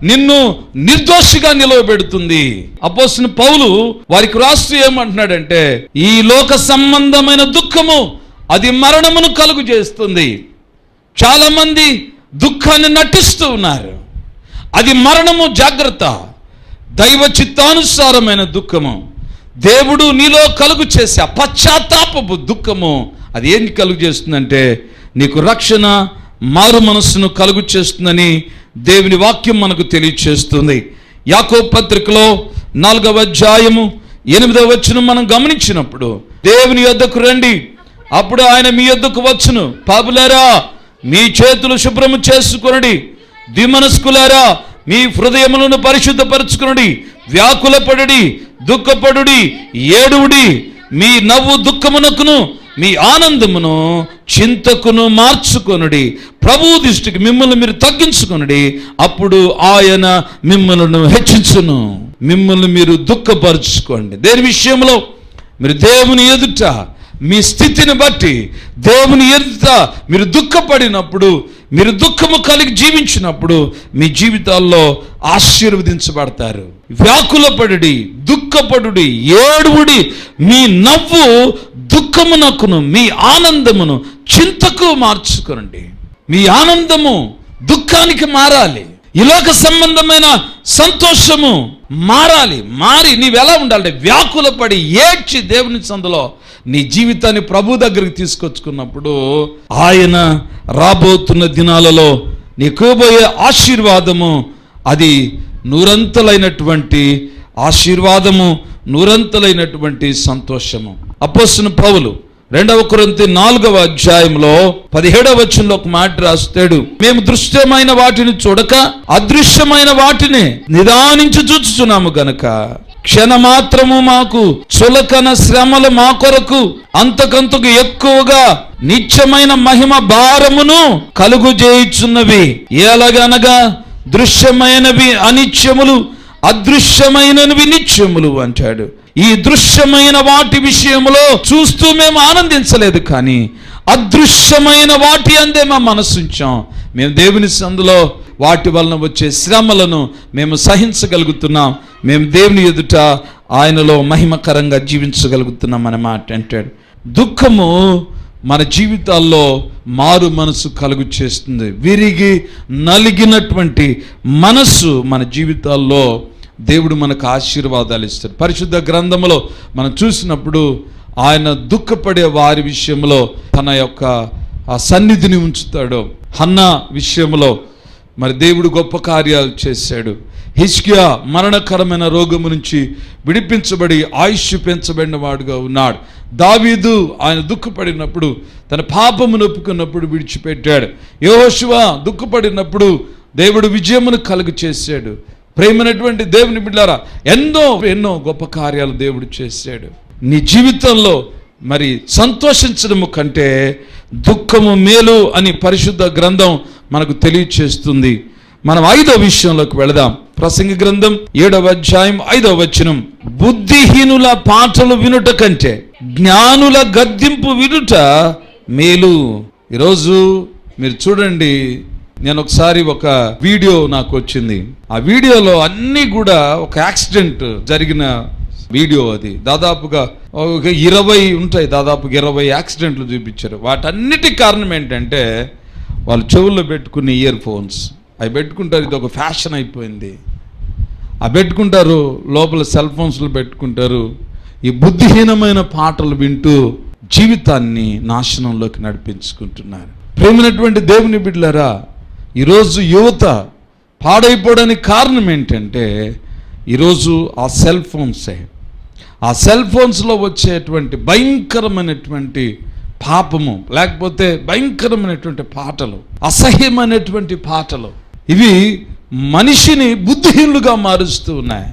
నిన్ను నిర్దోషిగా నిలవబెడుతుంది. అపోస్తలుడైన పౌలు వారికి రాస్తూ ఏమంటున్నాడంటే, ఈ లోక సంబంధమైన దుఃఖము అది మరణమును కలుగు చేస్తుంది. చాలా మంది దుఃఖాన్ని నటిస్తూ ఉన్నారు, అది మరణము. జాగ్రత్త. దైవ చిత్తానుసారమైన దుఃఖము, దేవుడు నీలో కలుగు చేసే పశ్చాత్తాపపు దుఃఖము, అది ఏం కలుగు చేస్తుందంటే నీకు రక్షణ, మారు మనస్సును కలుగు చేస్తుందని దేవుని వాక్యం మనకు తెలియచేస్తుంది. యాకోబు పత్రికలో 4వ అధ్యాయము 8వ వచనం మనం గమనించినప్పుడు, దేవుని యొద్దకు రండి, అప్పుడు ఆయన మీ యొద్దకు వచ్చును. పాపులారా మీ చేతులు శుభ్రము చేసుకొనుడి, ద్విమనస్కులారా మీ హృదయములను పరిశుద్ధపరచుకొనుడి, వ్యాకులపడుడి, దుఃఖపడుడి, ఏడువుడి. మీ నవ్వు దుఃఖమునకును మీ ఆనందమును చింతకును మార్చుకొనుడి. ప్రభువు దృష్టికి మిమ్మల్ని మీరు తగ్గించుకొనుడి, అప్పుడు ఆయన మిమ్మల్ని హెచ్చించును. మిమ్మల్ని మీరు దుఃఖపరచుకోండి. దేని విషయంలో? మీరు దేవుని ఎదుట మీ స్థితిని బట్టి దేవుని ఎదుట మీరు దుఃఖపడినప్పుడు, మీరు దుఃఖము కలిగి జీవించినప్పుడు మీ జీవితాల్లో ఆశీర్వదించబడతారు. వ్యాకులపడుడి, దుఃఖపడుడి, ఏడువుడి. మీ నవ్వు దుఃఖమునకును, మీ ఆనందమును చింతకు మార్చుకోండి. మీ ఆనందము దుఃఖానికి మారాలి. ఈ లోక సంబంధమైన సంతోషము మారాలి. మారి నీవెలా ఉండాలంటే వ్యాకులపడి ఏడ్చి దేవుని సందులో నీ జీవితాన్ని ప్రభు దగ్గరికి తీసుకొచ్చుకున్నప్పుడు ఆయన రాబోతున్న దినాలలో నీకు పోయే ఆశీర్వాదము అది నూరంతలైనటువంటి ఆశీర్వాదము, నూరంతలైనటువంటి సంతోషము. అపోస్తలుడైన పౌలు 2 కొరింథీ 4వ అధ్యాయంలో 17వ వచనంలో ఒక మాట రాస్తాడు. మేము దృశ్యమైన వాటిని చూడక అదృశ్యమైన వాటిని నిదానించి చూచుచున్నాము గనక క్షణమాత్రము మాకు చులకన శ్రమలు మా కొరకు అంతకంతకు ఎక్కువగా నిత్యమైన మహిమ భారమును కలుగుజేయుచున్నవి. ఎలాగనగా దృశ్యమైనవి అనిత్యములు, అదృశ్యమైనవి నిత్యములు అంటాడు. ఈ దృశ్యమైన వాటి విషయంలో చూస్తూ మేము ఆనందించలేదు, కానీ అదృశ్యమైన వాటి అందే మా మనసు ఉంచాం. మేము దేవుని సందులో వాటి వలన వచ్చే శ్రమలను మేము సహించగలుగుతున్నాం. మేము దేవుని ఎదుట ఆయనలో మహిమకరంగా జీవించగలుగుతున్నాం అన్నమాట అంటాడు. దుఃఖము మన జీవితాల్లో మారు మనసు కలుగు చేస్తుంది. విరిగి నలిగినటువంటి మనసు మన జీవితాల్లో దేవుడు మనకు ఆశీర్వాదాలు ఇస్తాడు. పరిశుద్ధ గ్రంథంలో మనం చూసినప్పుడు ఆయన దుఃఖపడే వారి విషయంలో తన యొక్క ఆ సన్నిధిని ఉంచుతాడు. హన్నా విషయంలో మరి దేవుడు గొప్ప కార్యాలు చేశాడు. హిజ్కియా మరణకరమైన రోగము నుంచి విడిపించబడి ఆయుష్ పెంచబడిన వాడుగా ఉన్నాడు. దావీదు ఆయన దుఃఖపడినప్పుడు తన పాపమును ఒప్పుకున్నప్పుడు విడిచిపెట్టాడు. యెహోషువ దుఃఖపడినప్పుడు దేవుడు విజయమును కలుగు చేశాడు. ప్రేమైనటువంటి దేవుని బిడ్డలారా, ఎన్నో గొప్ప కార్యాలు దేవుడు చేశాడు. నీ జీవితంలో మరి సంతోషించడము కంటే దుఃఖము మేలు అని పరిశుద్ధ గ్రంథం మనకు తెలియచేస్తుంది. మనం 5వ విషయంలోకి వెళదాం. ప్రసంగి గ్రంథం 7వ అధ్యాయం 5వ వచనం. బుద్ధిహీనుల పాటలు వినుట కంటే జ్ఞానుల గద్దింపు వినుట మేలు. ఈరోజు మీరు చూడండి, నేను ఒకసారి ఒక వీడియో నాకు వచ్చింది. ఆ వీడియోలో అన్నీ కూడా ఒక యాక్సిడెంట్ జరిగిన వీడియో. అది దాదాపుగా 20 ఉంటాయి. దాదాపుగా 20 యాక్సిడెంట్లు చూపించారు. వాటన్నిటికి కారణం ఏంటంటే వాళ్ళు చెవుల్లో పెట్టుకునే ఇయర్ ఫోన్స్ అవి పెట్టుకుంటారు. ఇది ఒక ఫ్యాషన్ అయిపోయింది. అవి పెట్టుకుంటారు, లోపల సెల్ ఫోన్స్లో పెట్టుకుంటారు. ఈ బుద్ధిహీనమైన పాటలు వింటూ జీవితాన్ని నాశనంలోకి నడిపించుకుంటున్నారు. ప్రేమైనటువంటి దేవుని బిడ్డలారా, ఈరోజు యువత పాడైపోవడానికి కారణం ఏంటంటే ఈరోజు ఆ సెల్ ఫోన్సే. ఆ సెల్ ఫోన్స్లో వచ్చేటువంటి భయంకరమైనటువంటి పాపము, లేకపోతే భయంకరమైనటువంటి పాటలు, అసహ్యమైనటువంటి పాటలు, ఇవి మనిషిని బుద్ధిహీనులుగా మారుస్తూ ఉన్నాయి,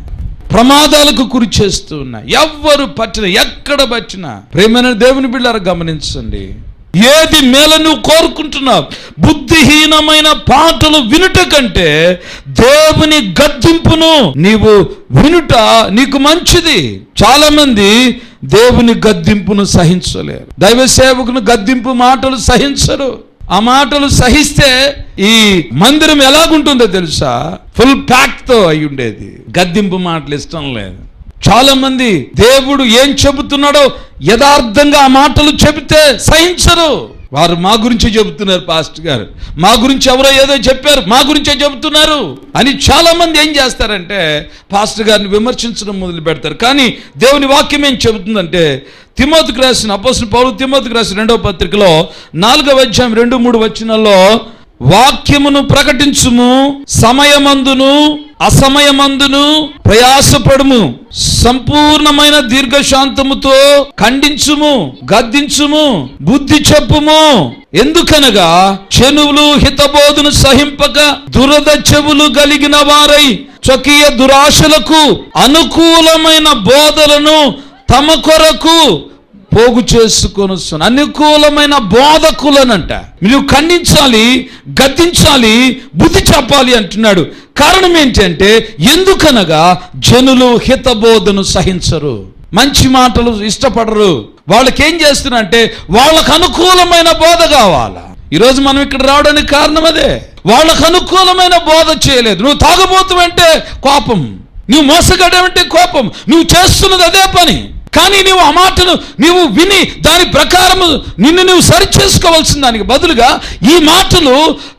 ప్రమాదాలకు గురి చేస్తూ ఉన్నాయి. ఎవ్వరు పట్టిన, ఎక్కడ పట్టినా ప్రేమైన దేవుని బిడ్డలారా గమనించండి. ఏది మేలను కోరుకుంటున్నావు? బుద్ధిహీనమైన పాటలు వినుట కంటే దేవుని గద్దింపును నీవు వినుట నీకు మంచిది. చాలా మంది దేవుని గద్దింపును సహించలేరు. దైవ సేవకుని గద్దింపు మాటలు సహించరు. ఆ మాటలు సహిస్తే ఈ మందిరం ఎలాగుంటుందో తెలుసా? ఫుల్ ప్యాక్ తో అయి ఉండేది. గద్దింపు మాటలు ఇష్టం లేదు. చాలా మంది దేవుడు ఏం చెబుతున్నాడో యథార్థంగా ఆ మాటలు చెబితే సహించరు. వారు మా గురించి చెబుతున్నారు, పాస్టర్ గారు మా గురించి ఎవరో ఏదో చెప్పారు, మా గురించే చెబుతున్నారు అని చాలా మంది ఏం చేస్తారంటే పాస్టర్ గారిని విమర్శించడం మొదలు పెడతారు. కానీ దేవుని వాక్యం ఏం చెబుతుందంటే, తిమోతికి రాసిన అపోస్తలుడైన పౌలు తిమోతికి రాసిన 2వ పత్రికలో 4వ అధ్యాయం 2-3 వచనాల్లో వాక్యమును ప్రకటించుము, సమయమందును అసమయమందును ప్రయాసపడుము, సంపూర్ణమైన దీర్ఘశాంతముతో ఖండించుము, గద్దించుము, బుద్ధి చెప్పుము. ఎందుకనగా చెనువులు హితబోధను సహింపక దురద చెవులు కలిగిన వారై స్వకీయ దురాశలకు అనుకూలమైన బోధలను తమ కొరకు పోగు చేసుకొని అనుకూలమైన బోధకులనంట మీరు ఖండించాలి, గద్దించాలి, బుద్ధి చెప్పాలి అంటున్నాడు. కారణం ఏంటంటే, ఎందుకనగా జనులు హితబోధను సహించరు. మంచి మాటలు ఇష్టపడరు. వాళ్ళకి ఏం చేస్తున్నారంటే వాళ్ళకు అనుకూలమైన బోధ కావాలా. ఈరోజు మనం ఇక్కడ రావడానికి కారణం అదే. వాళ్ళకు అనుకూలమైన బోధ చేయలేదు. నువ్వు తాగబోతువంటే కోపం, నువ్వు మోసగడమంటే కోపం, నువ్వు చేస్తున్నది అదే పని. కానీ నువ్వు ఆ మాటను నీవు విని దాని ప్రకారము నిన్ను నువ్వు సరి చేసుకోవాల్సిన దానికి బదులుగా ఈ మాటలు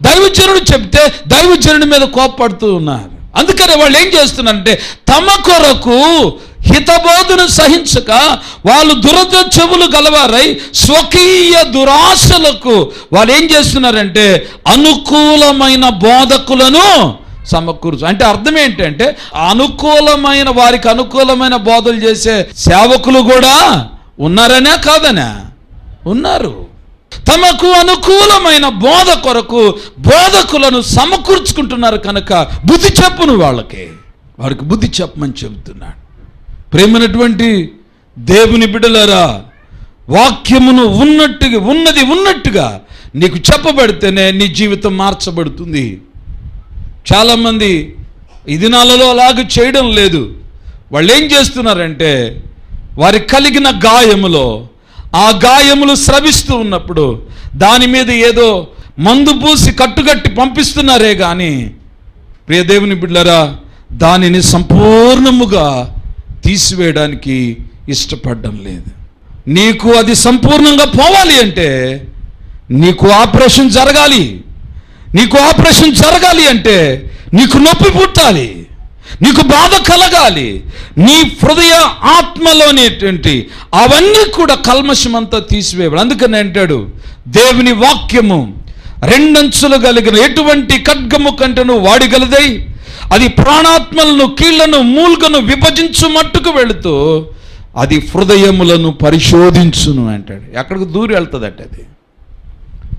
దైవజనుడు చెప్తే దైవజనుడి మీద కోపపడుతూ ఉన్నారు. అందుకనే వాళ్ళు ఏం చేస్తున్నారంటే తమ కొరకు హితబోధను సహించక వాళ్ళు దురద చెవులు గలవారై స్వకీయ దురాశలకు వాళ్ళు ఏం చేస్తున్నారంటే అనుకూలమైన బోధకులను సమకూర్చు. అంటే అర్థం ఏంటంటే అనుకూలమైన వారికి అనుకూలమైన బోధలు చేసే సేవకులు కూడా ఉన్నారనే కాదనే ఉన్నారు. తమకు అనుకూలమైన బోధ కొరకు బోధకులను సమకూర్చుకుంటున్నారు కనుక బుద్ధి చెప్పును వాడికి బుద్ధి చెప్పమని చెబుతున్నాడు. ప్రేమైనటువంటి దేవుని బిడ్డలారా, వాక్యమును ఉన్నట్టుగా నీకు చెప్పబడితేనే నీ జీవితం మార్చబడుతుంది. చాలామంది ఈ దినాలలో అలాగ చేయడం లేదు. వాళ్ళు ఏం చేస్తున్నారంటే వారికి కలిగిన గాయములో ఆ గాయములు స్రవిస్తూ ఉన్నప్పుడు దాని మీద ఏదో మందు పూసి కట్టుగట్టి పంపిస్తున్నారే కానీ ప్రియ దేవుని బిడ్డలారా దానిని సంపూర్ణముగా తీసివేయడానికి ఇష్టపడడం లేదు. నీకు అది సంపూర్ణంగా పోవాలి అంటే నీకు ఆపరేషన్ జరగాలి. నీకు ఆపరేషన్ జరగాలి అంటే నీకు నొప్పి పుట్టాలి, నీకు బాధ కలగాలి. నీ హృదయ ఆత్మలోనేటువంటి అవన్నీ కూడా కల్మషమంతా తీసివేయాలి. అందుకని అంటాడు దేవుని వాక్యము రెండంచులు కలిగిన ఎటువంటి ఖడ్గము కంటేను వాడిగలదై అది ప్రాణాత్మలను కీళ్లను మూల్గను విభజించు మట్టుకు వెళుతూ అది హృదయములను పరిశోధించును అంటాడు. ఎక్కడికి దూరి వెళ్తుందట అది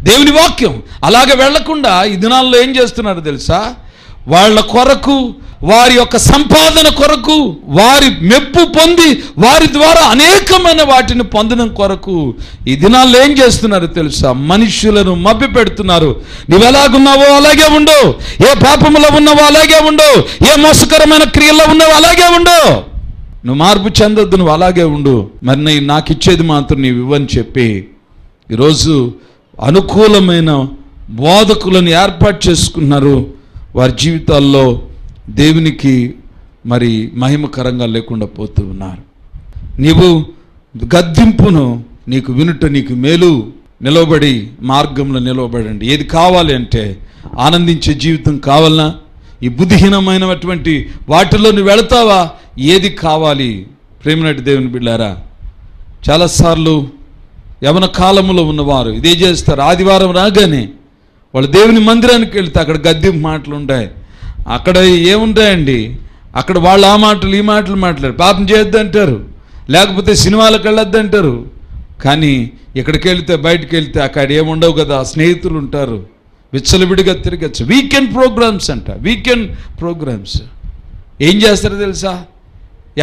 దేవుని వాక్యం. అలాగే వెళ్లకుండా ఈ దినాల్లో ఏం చేస్తున్నారు తెలుసా? వాళ్ళ కొరకు, వారి యొక్క సంపాదన కొరకు, వారి మెప్పు పొంది వారి ద్వారా అనేకమైన వాటిని పొందడం కొరకు ఈ దినాల్లో ఏం చేస్తున్నారు తెలుసా? మనుషులను మభ్య పెడుతున్నారు. నువ్వు ఎలాగున్నావో అలాగే ఉండు, ఏ పాపములో ఉన్నావో అలాగే ఉండు, ఏ మోసకరమైన క్రియల్లో ఉన్నావో అలాగే ఉండు, నువ్వు మార్పు చెందొద్దు, నువ్వు అలాగే ఉండు, మరి నాకు ఇచ్చేది మాత్రం నీవు ఇవ్వని చెప్పి ఈరోజు అనుకూలమైన బోధకులను ఏర్పాటు చేసుకున్నారు. వారి జీవితాల్లో దేవునికి మరి మహిమకరంగా లేకుండా పోతూ ఉన్నారు. నీవు గద్దింపును నీకు వినుట నీకు మేలు. నిలవబడి మార్గంలో నిలవబడండి. ఏది కావాలి అంటే ఆనందించే జీవితం కావాలన్నా ఈ బుద్ధిహీనమైనటువంటి వాటిలో నువ్వు వెళతావా? ఏది కావాలి? ప్రేమనటి దేవుని బిడ్డారా, చాలాసార్లు యవన కాలంలో ఉన్నవారు ఇదే చేస్తారు. ఆదివారం రాగానే వాళ్ళు దేవుని మందిరానికి వెళ్తే అక్కడ గద్దింపు మాటలు ఉంటాయి. అక్కడ ఏముంటాయండి? అక్కడ వాళ్ళు ఆ మాటలు ఈ మాటలు మాట్లాడారు. పాపం చేయొద్దు అంటారు, లేకపోతే సినిమాలకు వెళ్ళొద్దు అంటారు. కానీ ఇక్కడికి వెళ్తే బయటకు వెళ్తే అక్కడ ఏముండవు కదా, స్నేహితులు ఉంటారు, విచ్చలవిడిగా తిరగచ్చు. వీకెండ్ ప్రోగ్రామ్స్ అంట, వీకెండ్ ప్రోగ్రామ్స్. ఏం చేస్తారో తెలుసా?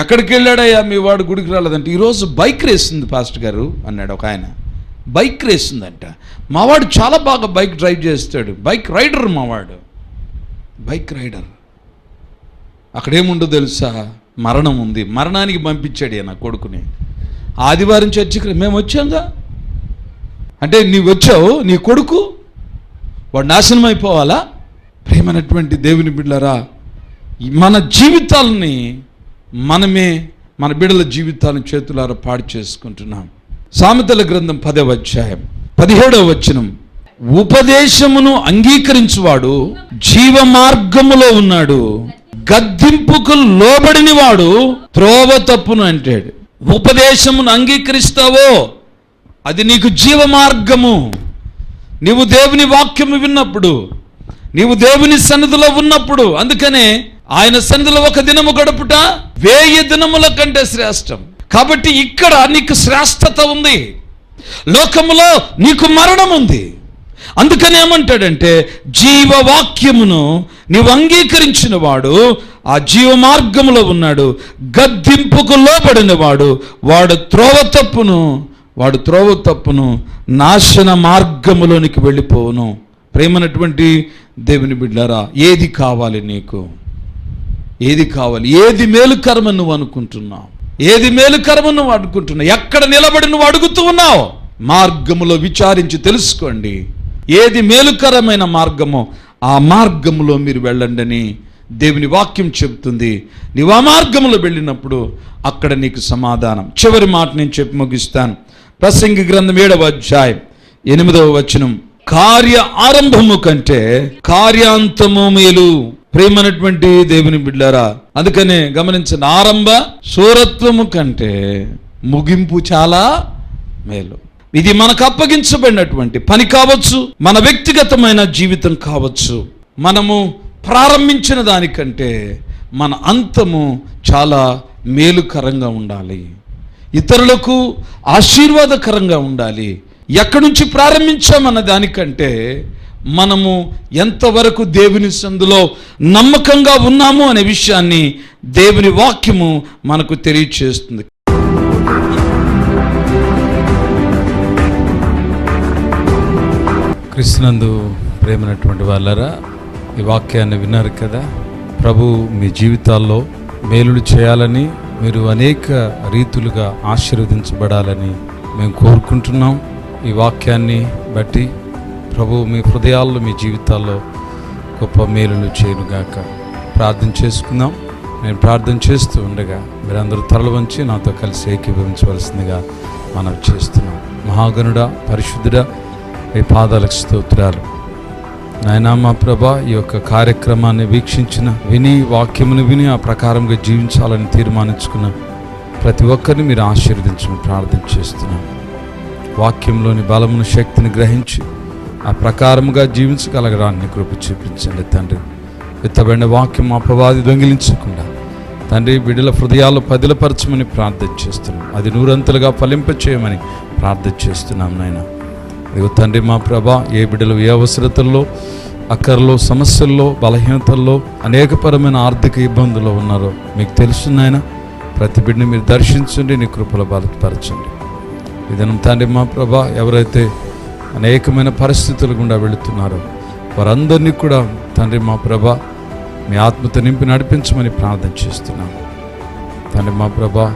ఎక్కడికి వెళ్ళాడయ్యా మీ వాడు గుడికి రాలేదంటే ఈరోజు బైక్ రేస్ ఉంది పాస్టర్ గారు అన్నాడు ఒక ఆయన. బైక్ రేస్ ఉందంట. మావాడు చాలా బాగా బైక్ డ్రైవ్ చేస్తాడు, బైక్ రైడర్ మావాడు, బైక్ రైడర్. అక్కడేముండో తెలుసా? మరణం ఉంది. మరణానికి పంపించాడు నా కొడుకుని. ఆదివారం చర్చికి మేము వచ్చాంగా అంటే నీవు వచ్చావు, నీ కొడుకు వాడు నాశనం అయిపోవాలా? ప్రేమైనటువంటి దేవుని బిడ్డలారా, మన జీవితాలని మనమే మన బిడ్డల జీవితాలను చేతులారా పాడు చేసుకుంటున్నాం. సామెతల గ్రంథం 10వ అధ్యాయం 17వ వచనం, ఉపదేశమును అంగీకరించువాడు జీవ మార్గములో ఉన్నాడు, గద్దింపుకు లోబడిని వాడు త్రోవ తప్పును అంటాడు. ఉపదేశమును అంగీకరిస్తావో అది నీకు జీవ మార్గము. నీవు దేవుని వాక్యము విన్నప్పుడు, నీవు దేవుని సన్నిధిలో ఉన్నప్పుడు, అందుకనే ఆయన సన్నిధిలో ఒక దినము గడుపుట 1000 దినముల కంటే శ్రేష్టం. కాబట్టి ఇక్కడ నీకు శ్రేష్టత ఉంది, లోకములో నీకు మరణం ఉంది. అందుకని ఏమంటాడంటే జీవవాక్యమును నీవు అంగీకరించిన వాడు ఆ జీవ మార్గములో ఉన్నాడు, గద్దింపుకు లోబడిన వాడు త్రోవ తప్పును నాశన మార్గములోనికి వెళ్ళిపోవును. ప్రేమనటువంటి దేవుని బిడ్డారా, ఏది కావాలి నీకు? ఏది కావాలి? ఏది మేలుకరమని నువ్వు అనుకుంటున్నావు? ఏది మేలుకరము నువ్వు అడుగుతున్నావు? ఎక్కడ నిలబడి నువ్వు అడుగుతూ ఉన్నావు? మార్గములో విచారించి తెలుసుకోండి. ఏది మేలుకరమైన మార్గమో ఆ మార్గములో మీరు వెళ్ళండి అని దేవుని వాక్యం చెబుతుంది. నీవు ఆ మార్గములో వెళ్ళినప్పుడు అక్కడ నీకు సమాధానం. చివరి మాట నేను చెప్పి ముగిస్తాను. ప్రసంగి గ్రంథం 7వ అధ్యాయం 8వ వచనం, కార్య ఆరంభము కంటే కార్యాంతము మేలు. ప్రేమనటువంటి దేవుని బిడ్డారా, అందుకనే గమనించిన, ఆరంభ శూరత్వము కంటే ముగింపు చాలా మేలు. ఇది మనకు అప్పగించబడినటువంటి పని కావచ్చు, మన వ్యక్తిగతమైన జీవితం కావచ్చు. మనము ప్రారంభించిన దానికంటే మన అంతము చాలా మేలుకరంగా ఉండాలి, ఇతరులకు ఆశీర్వాదకరంగా ఉండాలి. ఎక్కడి నుంచి ప్రారంభించామన్న దానికంటే మనము ఎంతవరకు దేవుని సందులో నమ్మకంగా ఉన్నాము అనే విషయాన్ని దేవుని వాక్యము మనకు తెలియచేస్తుంది. క్రీస్తునందు ప్రేమైనటువంటి వాళ్ళారా, ఈ వాక్యాన్ని విన్నారు కదా. ప్రభు మీ జీవితాల్లో మేలులు చేయాలని, మీరు అనేక రీతులుగా ఆశీర్వదించబడాలని మేము కోరుకుంటున్నాం. ఈ వాక్యాన్ని బట్టి ప్రభు మీ హృదయాల్లో, మీ జీవితాల్లో గొప్ప మేలులు చేయనుగాక. ప్రార్థన చేసుకుందాం. నేను ప్రార్థన చేస్తూ ఉండగా మీరందరూ తరలి వంచి నాతో కలిసి ఏకీభవించవలసిందిగా మనం చేస్తున్నాం. మహాగణుడా, పరిశుద్ధుడా, ఈ పాదాలకు స్తోత్రాలు. నాయనా మా ప్రభా, ఈ యొక్క కార్యక్రమాన్ని విని వాక్యమును విని ఆ ప్రకారంగా జీవించాలని తీర్మానించుకున్న ప్రతి ఒక్కరిని మీరు ఆశీర్వదించమని ప్రార్థన చేస్తున్నాం. వాక్యంలోని బలమును, శక్తిని గ్రహించి ఆ ప్రకారముగా జీవించగలగడాన్ని కృప చూపించండి తండ్రి. విత్తబడిన వాక్యం అపవాది దొంగిలించకుండా తండ్రి బిడ్డల హృదయాల్లో పదిలపరచమని ప్రార్థన చేస్తున్నాం. అది నూరంతలుగా ఫలింపచేయమని ప్రార్థన చేస్తున్నాం నాయన. ఇదిగో తండ్రి మా ప్రభా, ఏ బిడ్డలు ఏ అవసరతల్లో, అక్కర్లో, సమస్యల్లో, బలహీనతల్లో, అనేకపరమైన ఆర్థిక ఇబ్బందుల్లో ఉన్నారో మీకు తెలుసు నాయన. ప్రతి బిడ్డని మీరు దర్శించండి, నీ కృపలో బలపరచండి. ఇదనం తండ్రి మా ప్రభా, ఎవరైతే అనేకమైన పరిస్థితుల గుండా వెళుతున్నారో వారందరినీ కూడా తండ్రి మా ప్రభా మీ ఆత్మతో నింపి నడిపించమని ప్రార్థన చేస్తున్నాం. తండ్రి మా ప్రభా,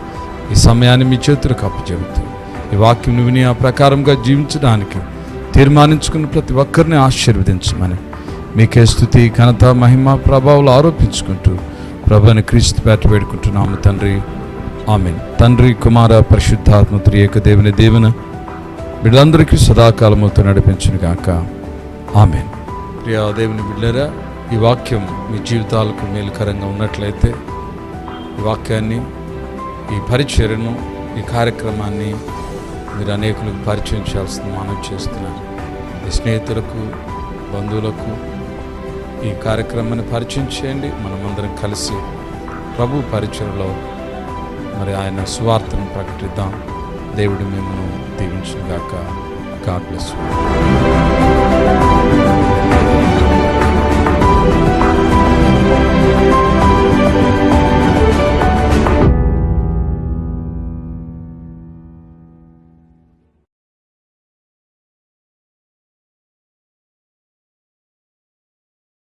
ఈ సమయాన్ని మీ చేతులకు అప్పచెబుతూ ఈ వాక్యం విని ఆ ప్రకారంగా జీవించడానికి తీర్మానించుకున్న ప్రతి ఒక్కరిని ఆశీర్వదించమని మీకే స్తుతి, ఘనత, మహిమ, ప్రభావాలు ఆరోపించుకుంటూ ప్రభుని క్రీస్తు పేట వేడుకుంటున్నాము తండ్రి. ఆమేన్. తండ్రి, కుమార, పరిశుద్ధాత్మ త్రియేక దేవుని దేవుని బిడ్డలందరికీ సదాకాలముతో నడిపించును గాక. ఆమేన్. ప్రియ దేవుని బిడ్డలారా, ఈ వాక్యం మీ జీవితాలకు మేలుకరంగా ఉన్నట్లయితే ఈ వాక్యాన్ని, ఈ పరిచర్యను, ఈ కార్యక్రమాన్ని మీరు అనేకులకు పరిచయం చేయాల్సింది మనవి చేస్తున్నాను. మీ స్నేహితులకు, బంధువులకు ఈ కార్యక్రమాన్ని పరిచయం చేయండి. మనమందరం కలిసి ప్రభు పరిచయలో మరి ఆయన సువార్తను ప్రకటిద్దాం. దేవుడు మిమ్మల్ని దీవించుగాక. God bless you.